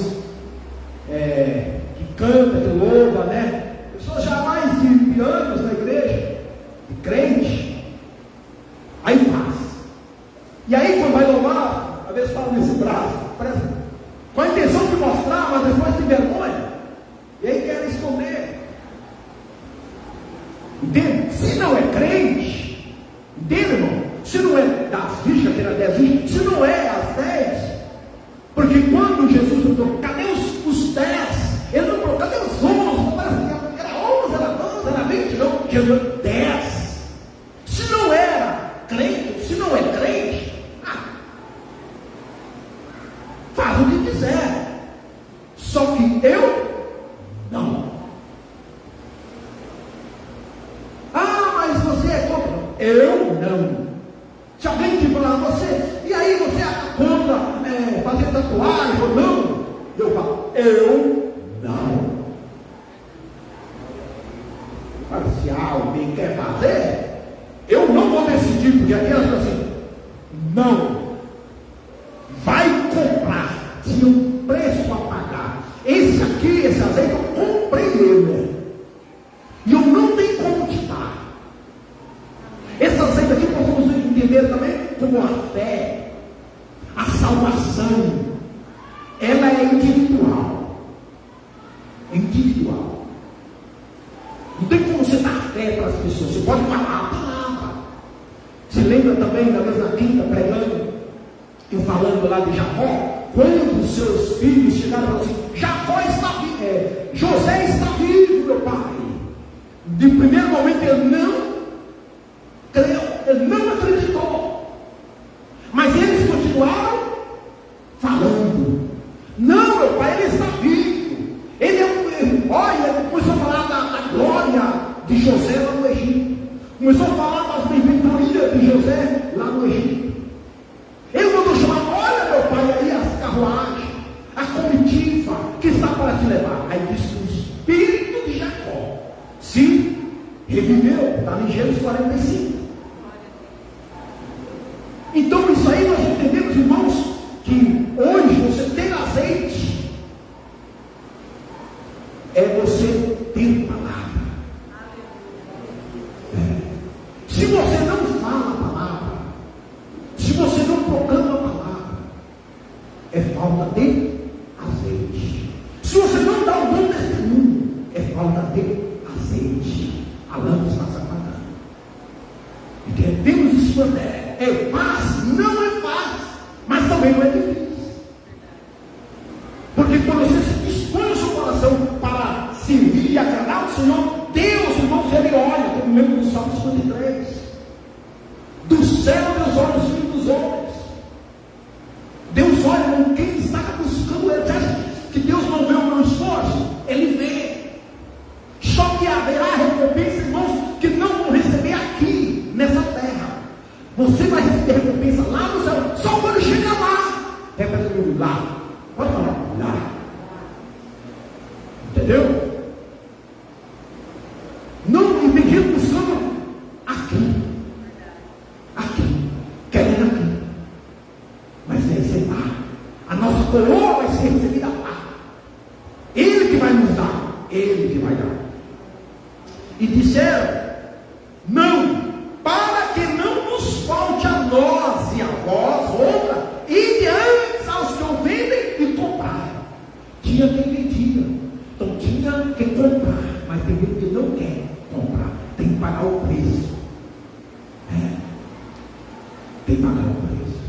S1: que cantam, que louvam, né? Pessoas jamais de pianos na igreja, de crente, aí faz. E aí quando vai louvar, às vezes fala nesse braço, com a intenção de mostrar, mas depois tem vergonha, e aí quer esconder. Entende? Se não é crente, entende, irmão? Se não é das virgens, que era 10 virgens, se não é as 10, porque quando Jesus perguntou, cadê os 10? Ele não falou, cadê os 11? Era 11, era 12, era 20, não. Jesus falou, 10. Se não era crente, se não é crente, faz o que quiser. Só que eu não. Mas você é contra? Eu não. Se alguém te falar, você, e aí você é contra fazer tatuagem ou não? Eu falo, eu não. Se alguém quer fazer, eu não vou decidir, porque aqui elas falam assim, não. primeiro também, como a fé, a salvação, ela é individual. É individual. Não tem como você dar fé para as pessoas. Você pode falar a palavra. Se lembra também da mesma quinta pregando, eu falando lá de Jacó, quando os seus filhos chegaram e falaram assim: Jacó está vivo, José está vivo, meu pai. De primeiro momento ele não creu, ele não acreditou, mas eles continuaram falando: não, meu pai, ele está vivo. Olha, ele começou a falar da glória de José lá no Egito, começou a falar das benfeitorias de José lá no Egito. Ele mandou chamar: olha, meu pai, aí as carruagens, a comitiva que está para te levar. Aí disse que o espírito de Jacó se reviveu, está em Gênesis 45. Então isso aí nós entendemos, irmãos, que hoje você ter azeite é você ter palavra. Se você não fala a palavra, se você não proclama a palavra, é falta de azeite. Se você não dá um bom testemunho, é falta de azeite. A lâmpada está se apagando. E temos isso na terra. É fácil? Não é fácil, mas também não é difícil. Porque quando você se dispõe o seu coração para servir e agradar o Senhor, Deus, irmãos, Ele olha, como lembro do Salmo 53. Do céu Deus olha os filhos dos homens. Deus olha com quem está buscando Ele. Você acha que Deus não vê o meu esforço? Ele vê. Só que haverá recompensa, irmãos, que não vão receber aqui, nessa terra. Você vai receber recompensa lá no céu, só quando chegar lá. Repete comigo: lá. Pode falar: lá. Entendeu? Não me tem gente buscando aqui. Aqui. Querendo aqui. Mas vai ser lá. A nossa coroa vai ser recebida lá. Ele que vai nos dar. Ele que vai dar. E disseram: não, para que não nos falte a nós e a vós outra, e antes aos que o vendem e comprar. Tinha quem vendia, então tinha quem comprar, mas tem gente que não quer comprar, tem que pagar o preço. Tem que pagar o preço.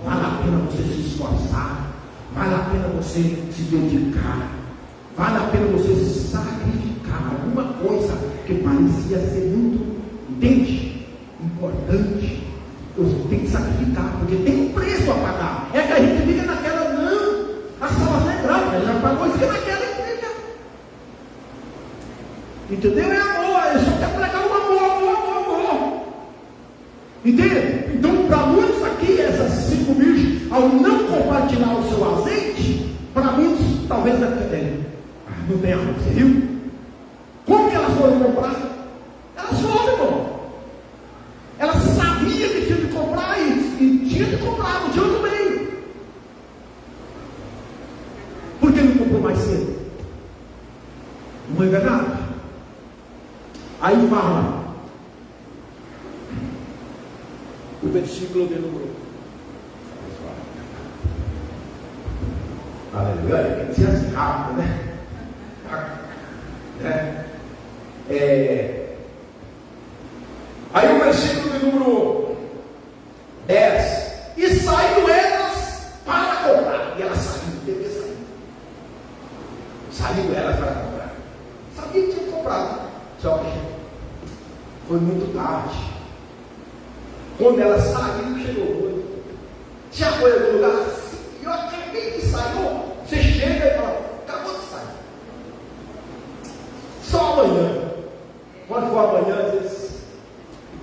S1: Vale a pena você se esforçar, vale a pena você se dedicar, vale a pena você se sacrificar. Alguma coisa que parecia ser muito, entende? Importante, eu tenho que sacrificar, porque tem um preço a pagar. É que a gente fica naquela: não, a salvação é grátis, ele já pagou, fica naquela igreja. Entendeu? É amor, eu só quero pregar o amor. Entende? Então, para muitos aqui, essas 5 virgens, ao não compartilhar o seu azeite, para muitos, talvez não tem amor. Você viu? Como que elas foram comprar? Elas foram, irmão. Elas sabiam que tinha de comprar e tinha de comprar, não tinha outro meio. Por que não comprou mais cedo? Não é verdade? Aí fala o versículo de número. Aleluia. Tem que ser assim rápido, né? Aí o versículo de número 10: e saíram elas para comprar. E elas saíram, teve que sair. Saíram elas para comprar. Sabia que tinha comprado, só que foi muito tarde. Quando elas saíram, chegou o noite. Já foi no lugar, eu acabei de sair. Você chega e fala: acabou de sair. Só amanhã. Quando for amanhã, às vezes,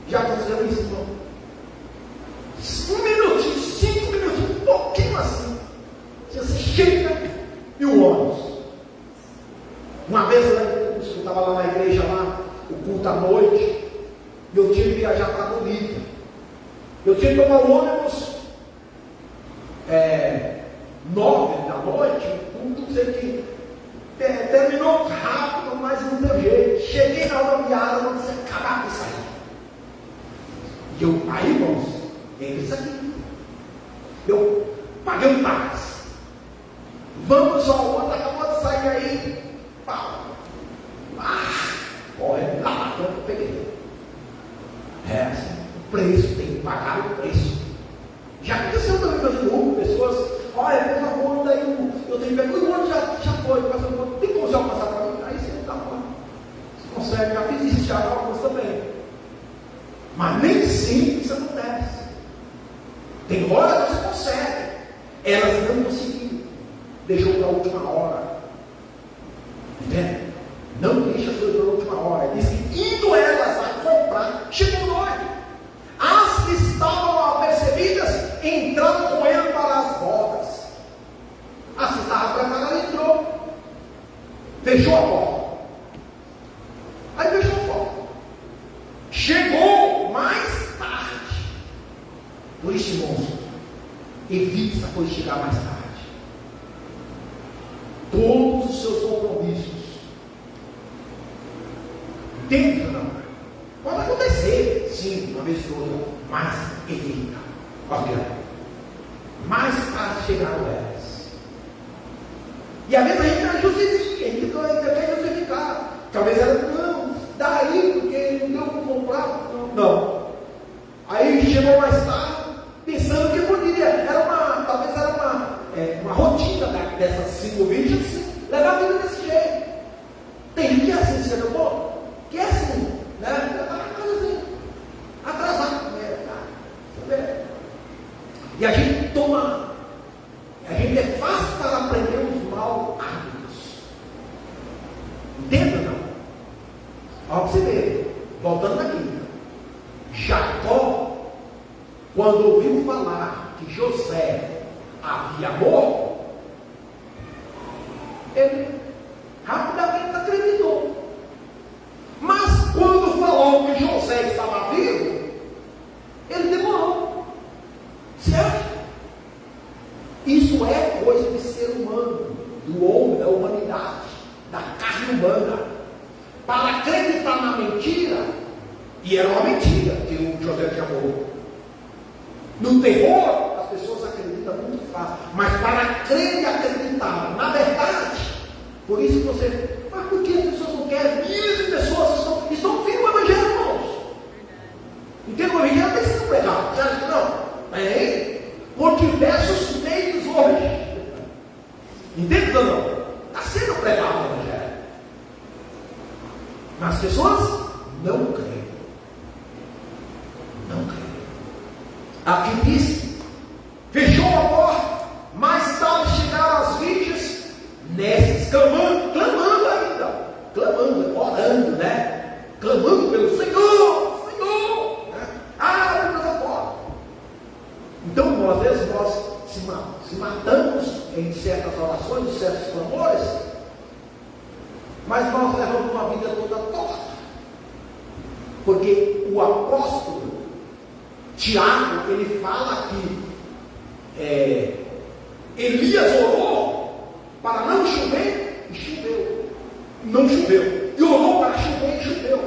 S1: já aconteceu isso, irmão. 1 minutinho, 5 minutinhos, um pouquinho assim. Você chega e o ônibus. Uma vez eu estava lá na igreja, lá, o culto à noite, e eu tinha que viajar para a Bolívia. Eu tinha que tomar o ônibus 9 da noite, não sei que terminou rápido, mas não deu jeito. Cheguei na rodoviária, não sei acabar de sair. Aí, irmãos, Entre isso aqui. Eu paguei um táxi. Vamos ao outro, acabou de sair aí. Pau. Corre lá, eu peguei. Assim, o preço, tem que pagar o preço. Já aconteceu também fazendo pessoas, olha, por favor, daí eu tenho que pegar, o outro já foi, mas eu não tem como já passar para mim, aí você dá uma. Você consegue, já fiz isso, já alguns também. Mas nem sempre isso acontece. Tem hora que você consegue. Elas não conseguiram. Deixou para a última hora. Entende? Não deixa as coisas para a última hora. Diz que indo elas a comprar, chegou noivo. As que estavam apercebidas entraram com ele para as bodas. As que estavam preparadas entrou. Fechou a porta. Aí fechou a porta. Chegou mais tarde. Por isso, irmãos, evite essa coisa de chegar mais tarde. Todos os seus compromissos. Entende ou não? Pode acontecer, sim, uma vez ou outra, mas evita. Olha, mais tarde chegaram elas. E às vezes a gente justifica, a gente quer justificar. Talvez ela não, daí porque não deu para comprar. Não. Aí chegou mais tarde, pensando que poderia, talvez era uma rotina dessas 5 virgens, levar a vida desse jeito. Tem dia assim, você não que é assim, né? Assim, atrasado, né? E a gente é fácil para aprender os maus hábitos. Entende ou não? Olha para você ver, voltando aqui. Jacó, quando ouviu falar que José havia morto, ele rapidamente acreditou. Mas quando falou que José estava vivo, ele demorou. Certo? Isso é coisa de ser humano, do homem, da humanidade, da carne humana. Para acreditar na mentira, e era uma mentira que o José tinha morrido. No terror, as pessoas acreditam muito fácil, mas para crer e acreditar na verdade, por isso que você. Mas por que as pessoas não querem? Milhares de pessoas estão ouvindo o Evangelho, irmãos. Entende? O Evangelho está sendo pregado. Você acha que não? É, por diversos meios hoje. Entende ou não? Está sendo pregado o Evangelho. Mas as pessoas não creem. Não creem. Aqui diz: fechou a porta, mais tarde chegaram as virgens, nessas, clamando ainda, orando, né? Clamando pelo Senhor, né? Abre-nos a porta. Então, às vezes, nós se matamos em certas orações, em certos clamores, mas nós levamos uma vida toda torta. Porque o apóstolo Tiago, ele fala que Elias orou para não chover e choveu. Não choveu. E orou para chover e choveu.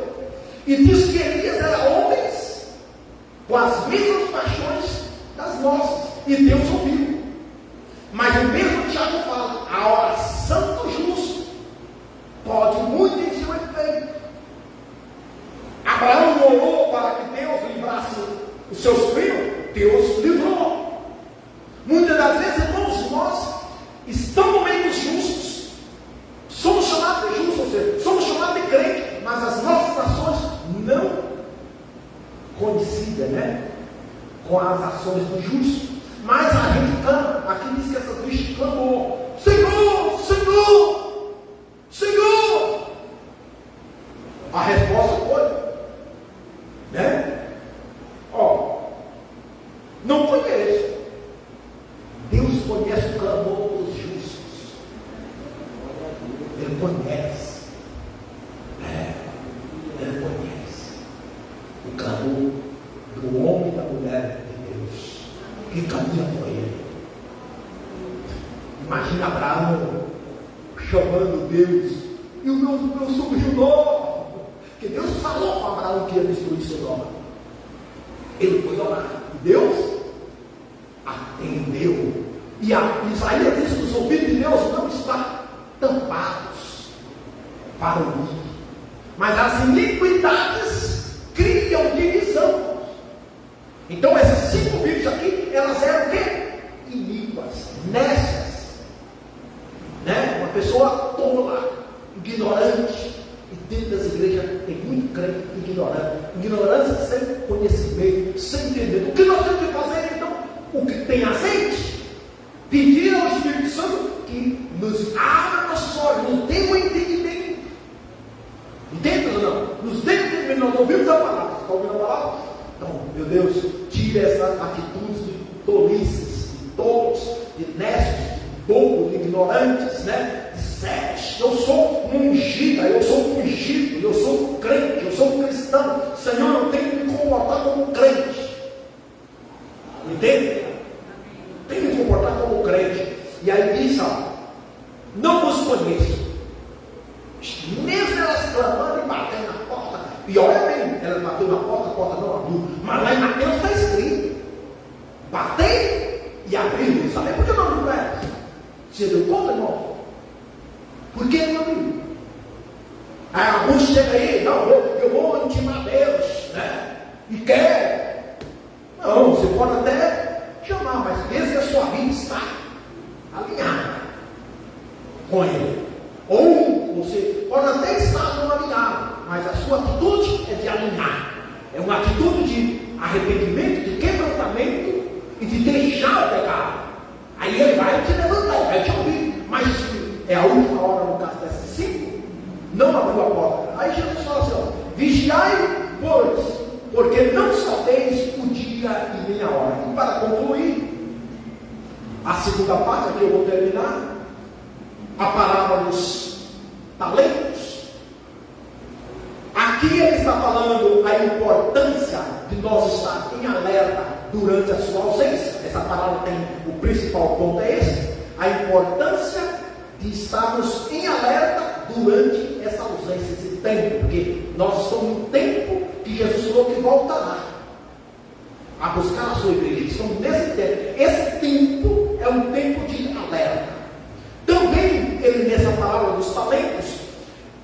S1: E diz que Elias era homens com as mesmas paixões das nossas. E Deus ouviu. Mas o mesmo Tiago fala: a oração do justo pode muito em seu efeito. Abraão orou para que Deus livrasse os seus filhos. Deus livrou. Muitas das vezes, irmãos, nós estamos no meio dos justos. Somos chamados de justos, ou seja, somos chamados de crente, mas as nossas ações não coincidem, né, com as ações do justo. Mas a gente clama. Aqui diz que essa virgem clamou: Senhor, Senhor, Senhor. A resposta foi, né? Não conheço. Deus conhece o clamor dos justos. Ele conhece. Ele conhece o clamor do homem e da mulher de Deus que caminha com ele. Imagina Abraão chamando Deus, e o meu sobrinho novo, que Deus falou para Abraão que ia destruir Sodoma. Ele foi orar, Deus atendeu. E Isaías diz que os ouvidos de Deus não estão tampados para ouvir, mas as iniquidades criam divisão. Então essas 5 vídeos aqui, elas eram o quê? Iníquas, nécias, né? Uma pessoa tola, ignorante. E dentro das igrejas tem muito crente ignorante, ignorância sem conhecimento, sem entender. O que nós temos que fazer então? O que tem azeite? Pedir ao Espírito Santo que nos abra nossos olhos, nos dê um entendimento. Entende ou não? Nos dê um entendimento. Nós ouvimos a palavra. Você está ouvindo a palavra? Então, meu Deus, tire essa atitude de tolices, de tolos, de nécios, de bobos, de ignorantes, né? De sete. Eu sou um ungido, eu sou um crente, eu sou um cristão. Senhor, eu tenho que me comportar como um crente. Entende? Tem que me comportar como crente. E aí diz, não vos conheço. Mesmo elas clamando e batendo na porta. E olha bem, elas bateu na porta, a porta não abriu. Mas lá em Mateus está escrito: batei e abriu. Sabe por que não abriu elas? Você deu conta, irmão? Por que não abriu? Aí alguns chegam aí, não, eu vou intimar Deus, né? E quer. Não, você pode até chamar, mas desde que a sua vida está alinhada com Ele. Ou você pode até estar não alinhado, mas a sua atitude é de alinhar. É uma atitude de arrependimento, de quebrantamento e de deixar o pecado. Aí Ele vai te levantar, Ele vai te ouvir. Mas se é a última hora, no caso dessas 5, não abriu a porta. Aí Jesus fala assim: vigiai, pois, porque não sabeis o dia e nem a hora. E para concluir, a segunda parte aqui eu vou terminar, a parábola dos talentos. Aqui ele está falando a importância de nós estar em alerta durante a sua ausência. Essa parábola tem, o principal ponto é esse, a importância de estarmos em alerta durante essa ausência, esse tempo, porque nós estamos no tempo que Jesus falou que voltará a buscar a sua igreja. Estamos nesse tempo. Esse tempo é um tempo de alerta. Também, ele nessa palavra dos talentos,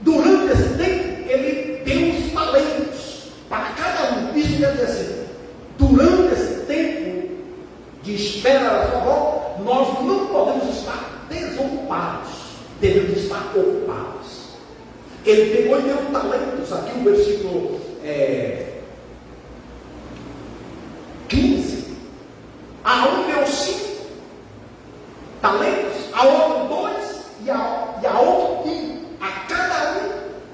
S1: durante esse tempo, ele deu os talentos para cada um. Isso quer dizer assim: durante esse tempo de espera da sua volta, nós não podemos estar desocupados, devemos estar ocupados. Ele pegou e deu talentos, aqui o versículo 15, a um deu 5 talentos, a outro 2 e a outro 1, a cada um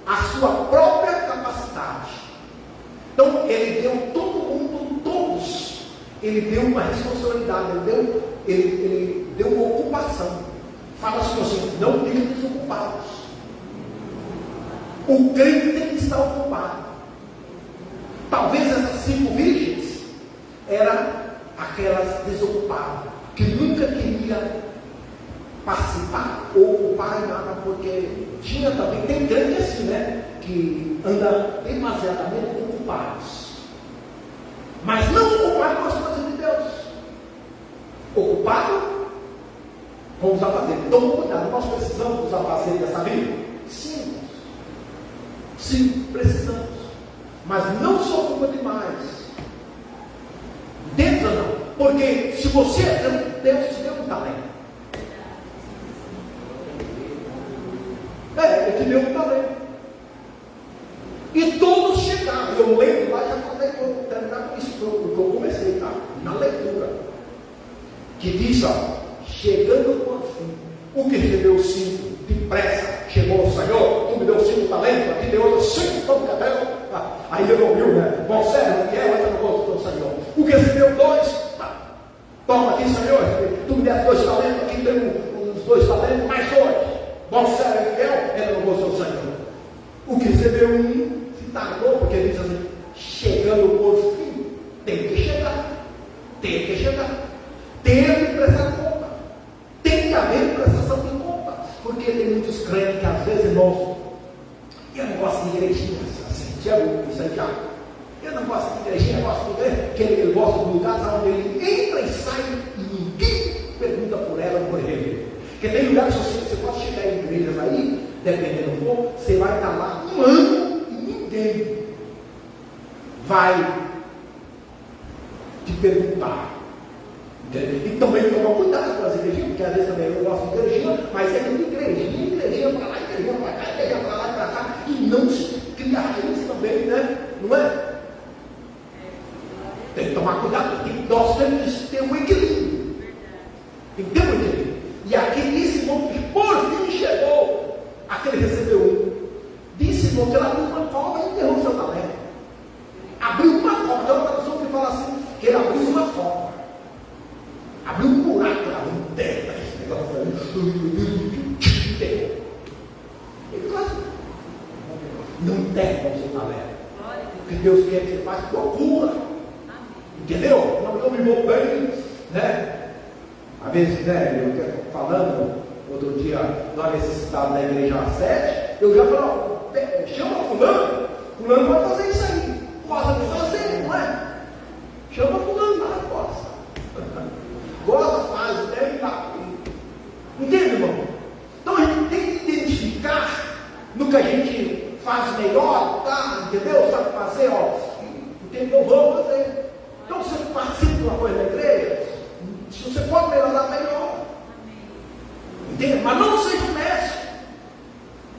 S1: a sua própria capacidade. Então ele deu todo mundo, todos, ele deu uma responsabilidade, ele deu uma ocupação. Fala assim: não fiquem desocupados. O crente tem que estar ocupado. Talvez essas 5 virgens eram aquelas desocupadas, que nunca queria participar ou ocupar em nada, porque tinha também, tem crente assim, né? Que anda demasiadamente ocupados, mas não ocupado com as coisas de Deus. Ocupado com os afazeres. Então, cuidado, nós precisamos dos afazeres dessa vida? Sim, precisamos, mas não se ocupa demais. Dentro não, porque se você é crente, Deus te deu um talento. Ele te deu um talento. E todos chegaram. Eu lembro lá, já falei, vou terminar com isso, porque eu comecei, tá? Na leitura, que diz, chegando ao fim, o que recebeu 5 depressa, chegou ao Senhor, tu me deu 5 talentos, aqui deu outros 5, tão cadê? Aí ele ouviu, né? Bom servo, fiel, entra no gosto do Senhor. O que recebeu 2, toma aqui, Senhor, tu me deu 2 talentos, aqui tem os 2 talentos, mais 2. Bom servo, fiel, entra no gosto do Senhor. O que recebeu 1, se tardou, porque ele diz assim: chegando por fim, tem que chegar. Tem que prestar conta. Tem que haver prestação de conta. Porque tem muitos crentes que às vezes nós, eu não gosto de igrejinhas assim, isso aí já Eu não gosto de igrejinha, eu gosto de lugar, que ele gosta de lugares onde ele entra e sai e ninguém pergunta por ela ou por ele. Porque tem lugares que você pode chegar em igrejas aí, dependendo do povo, você vai estar lá um ano e ninguém vai te perguntar. Entendeu? E também toma cuidado com as igrejinhas, porque às vezes também eu gosto de igrejinha, mas é tudo igrejinha para lá, igrejinha para cá, igrejinha para lá e para cá, e não se cria raiz também, né? Não é? Tem que tomar cuidado, porque nós temos que ter um equilíbrio. Tem que ter um equilíbrio. E aqui disse, irmão, que por fim chegou aquele recebeu um. Disse, irmão, que ele abriu uma cova e enterrou o seu talento. Abriu uma cova. Tem uma tradução que fala assim, que ele abriu uma cova. Abriu um buraco, abriu um terra. Esse negócio foi enterrou. Ele falou assim, não enterra o seu talento. O que Deus quer que você faça, procura. Entendeu? Não me vou bem, né? Às vezes, né, eu falando outro dia na necessidade da igreja às 7, eu já falo, chama fulano vai fazer isso aí. Gosta de fazer, não é? Chama fulano lá, gosta. Gosta, faz, deve estar. Entende, irmão? Então a gente tem que identificar no que a gente faz melhor, tá? Entendeu? Sabe fazer, ó. Entendeu? Vamos fazer. Então, você participa de uma coisa da igreja, se você pode melhorar, melhor. Entende? Mas não seja um mestre.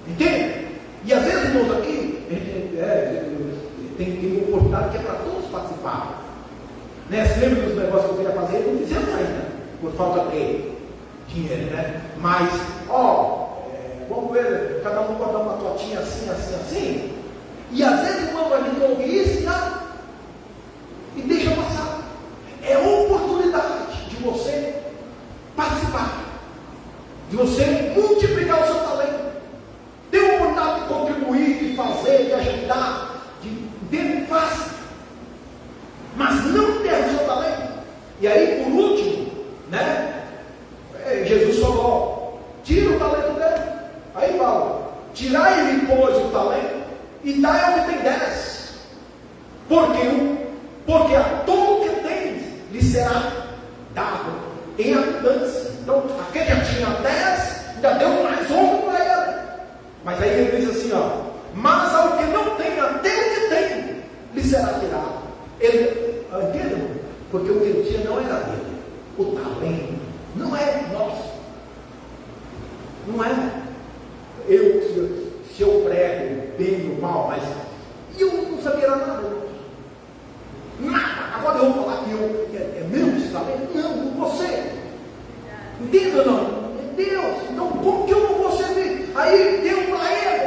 S1: Entende? E às vezes, irmãos, aqui, tem uma oportunidade que é para todos participarem. Né? Se lembra dos negócios que eu queria fazer? Não fizemos ainda, por falta de dinheiro, né? Mas, vamos ver, cada um pode dar uma totinha assim, assim, assim. E às vezes o irmão vai me ouvir isso, não. E deixa passar. É oportunidade de você participar, de você multiplicar o seu talento. Tem a oportunidade de contribuir, de fazer, de ajudar, de fazer. Mas não ter o seu talento. E aí, por último, né? Jesus falou: tira o talento dele. Aí fala: tirai-lhe, pois, o talento e dai ao que tem 10. Porque a todo que tens lhe será dado em abundância. Então, aquele já tinha 10, ainda deu mais 11 para ele. Mas aí ele diz assim, ó: mas ao que não tem, até o que tem, lhe será tirado. Ele, entendeu? Porque o que ele tinha não era dele. O talento não é nosso. Não é. Se eu prego bem ou mal, mas eu não sabia nada. Nada. Agora eu vou falar que é meu esse talento? Não, você. Entenda ou não? É Deus. Então como que eu não vou servir? Aí deu para ele.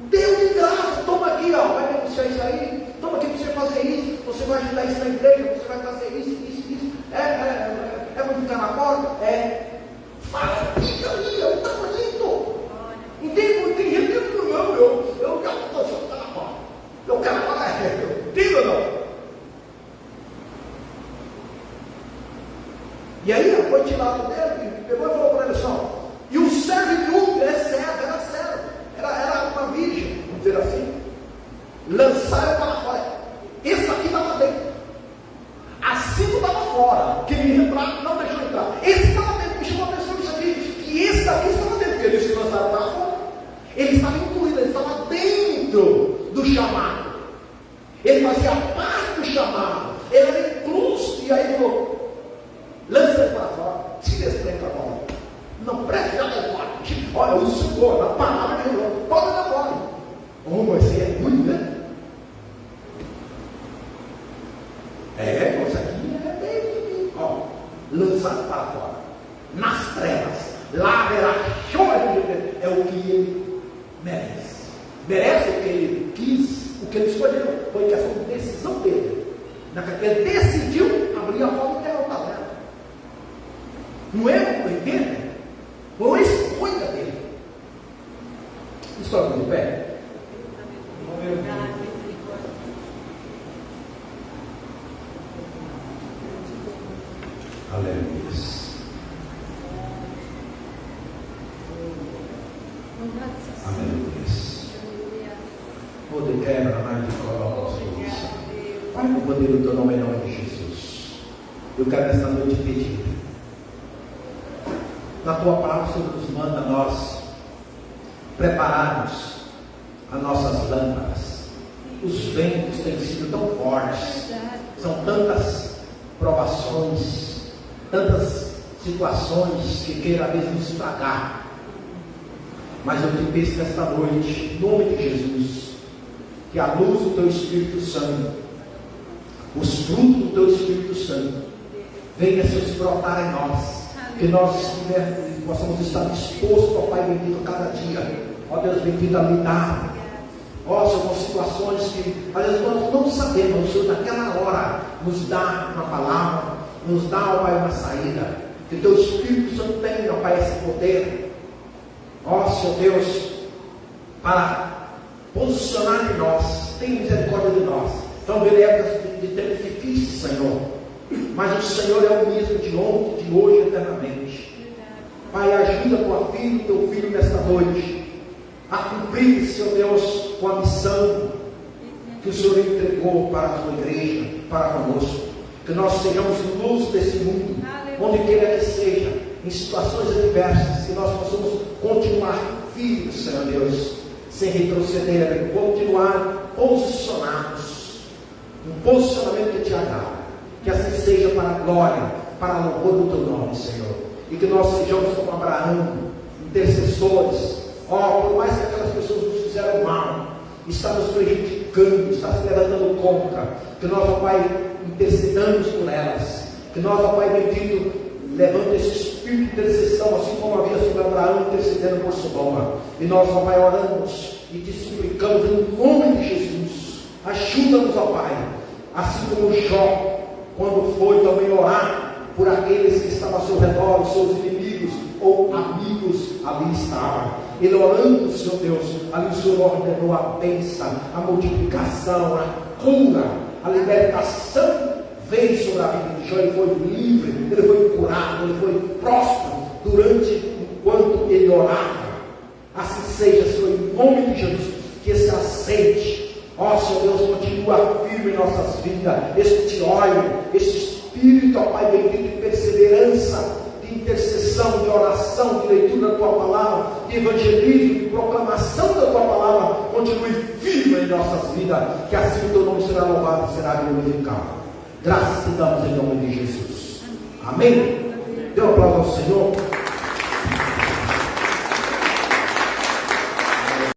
S1: Deu de graça. Toma aqui, ó. Vai negociar isso aí. Toma aqui para você fazer isso. Você vai ajudar isso na igreja. Você vai fazer isso. É para ficar na porta? Fala, fica ali, eu estou bonito. Entende? Tem gente que não, eu quero ficar na porta. Eu quero falar, entende ou não? E aí foi tirado dele, pegou e falou para ele assim: e o servo inútil, era servo, era uma virgem, vamos dizer assim, lançaram para fora. Esse aqui estava dentro, assim estava fora, queria entrar, não deixou entrar. Esse estava dentro, me chamou a atenção disso aqui, que esse daqui estava dentro, porque eles se lançaram para fora. Ele estava incluído, ele estava dentro do chamado, ele fazia parte do chamado, ele era incluso. E aí falou: lança ele para fora, tira esse trem para fora. Não presta nada fora. Olha, o Senhor, na palavra de Deus, pode dar fora. Mas você é muito, né? Isso aqui é bem. Lançado para fora, nas trevas, lá haverá choro de Deus. É o que ele merece. Merece o que ele quis, o que ele escolheu. Foi questão de decisão dele. Ele decidiu abrir a porta e enterrar o talento. Não é, entende? Foi uma escolha dele. Escolha de pé. Aleluia. Aleluia. O de quebra mais de coroa. Pai, no poder do teu nome, em nome de Jesus, eu quero nesta noite pedir. Na tua palavra, o Senhor nos manda nós prepararmos as nossas lâmpadas. Os ventos têm sido tão fortes, são tantas provações, tantas situações que queiram às vezes nos estragar. Mas eu te peço nesta noite, em nome de Jesus, que a luz do teu Espírito Santo, os frutos do teu Espírito Santo, venha se brotar em nós, que nós possamos estar dispostos, ó Pai bendito, a cada dia, ó Deus bendito, a lidar, ó Senhor, com situações que às vezes nós não sabemos. O Senhor naquela hora nos dá uma palavra, nos dá, ó Pai, uma saída, que teu Espírito Santo tenha, ó Pai, esse poder, ó Senhor Deus, para posicionar em nós. Tenha misericórdia de nós. Então, vem épocas de tempos difíceis, Senhor, mas o Senhor é o mesmo de ontem, de hoje, eternamente. Pai, ajuda tua filha e teu filho nesta noite a cumprir, Senhor Deus, com a missão que o Senhor entregou para a tua igreja, para conosco. Que nós sejamos luz desse mundo, onde queira que seja, em situações adversas, que nós possamos continuar firmes, Senhor Deus, sem retroceder, continuar posicionados, um posicionamento que te agrada. Que assim seja para a glória, para a louvor do teu nome, Senhor. E que nós sejamos como Abraão, intercessores. Ó, por mais que aquelas pessoas nos fizeram mal, está nos prejudicando, está se levantando contra, que nós, ó Pai, intercedamos por elas. Que nós, ó Pai bendito, levanta esse espírito de intercessão, assim como havia sobre Abraão intercedendo por Sodoma. E nós, ó Pai, oramos e te suplicamos em nome de Jesus. Ajuda-nos, ó Pai, assim como Jó, quando foi também orar por aqueles que estavam ao seu redor, os seus inimigos ou amigos, ali estavam. Ele orando, Senhor Deus, ali o Senhor ordenou a bênção, a multiplicação, a cura, a libertação veio sobre a vida de Jó. Ele foi livre, ele foi curado, ele foi próspero enquanto ele orava. Assim seja, Senhor, em nome de Jesus, que esse aceite, ó Senhor Deus, continua firme em nossas vidas, este óleo, este Espírito, ó Pai bendito, de perseverança, de intercessão, de oração, de leitura da tua palavra, de evangelismo, de proclamação da tua palavra, continue firme em nossas vidas, que assim o teu nome será louvado e será glorificado. Graças te damos em nome de Jesus. Amém? Dê um aplauso ao Senhor.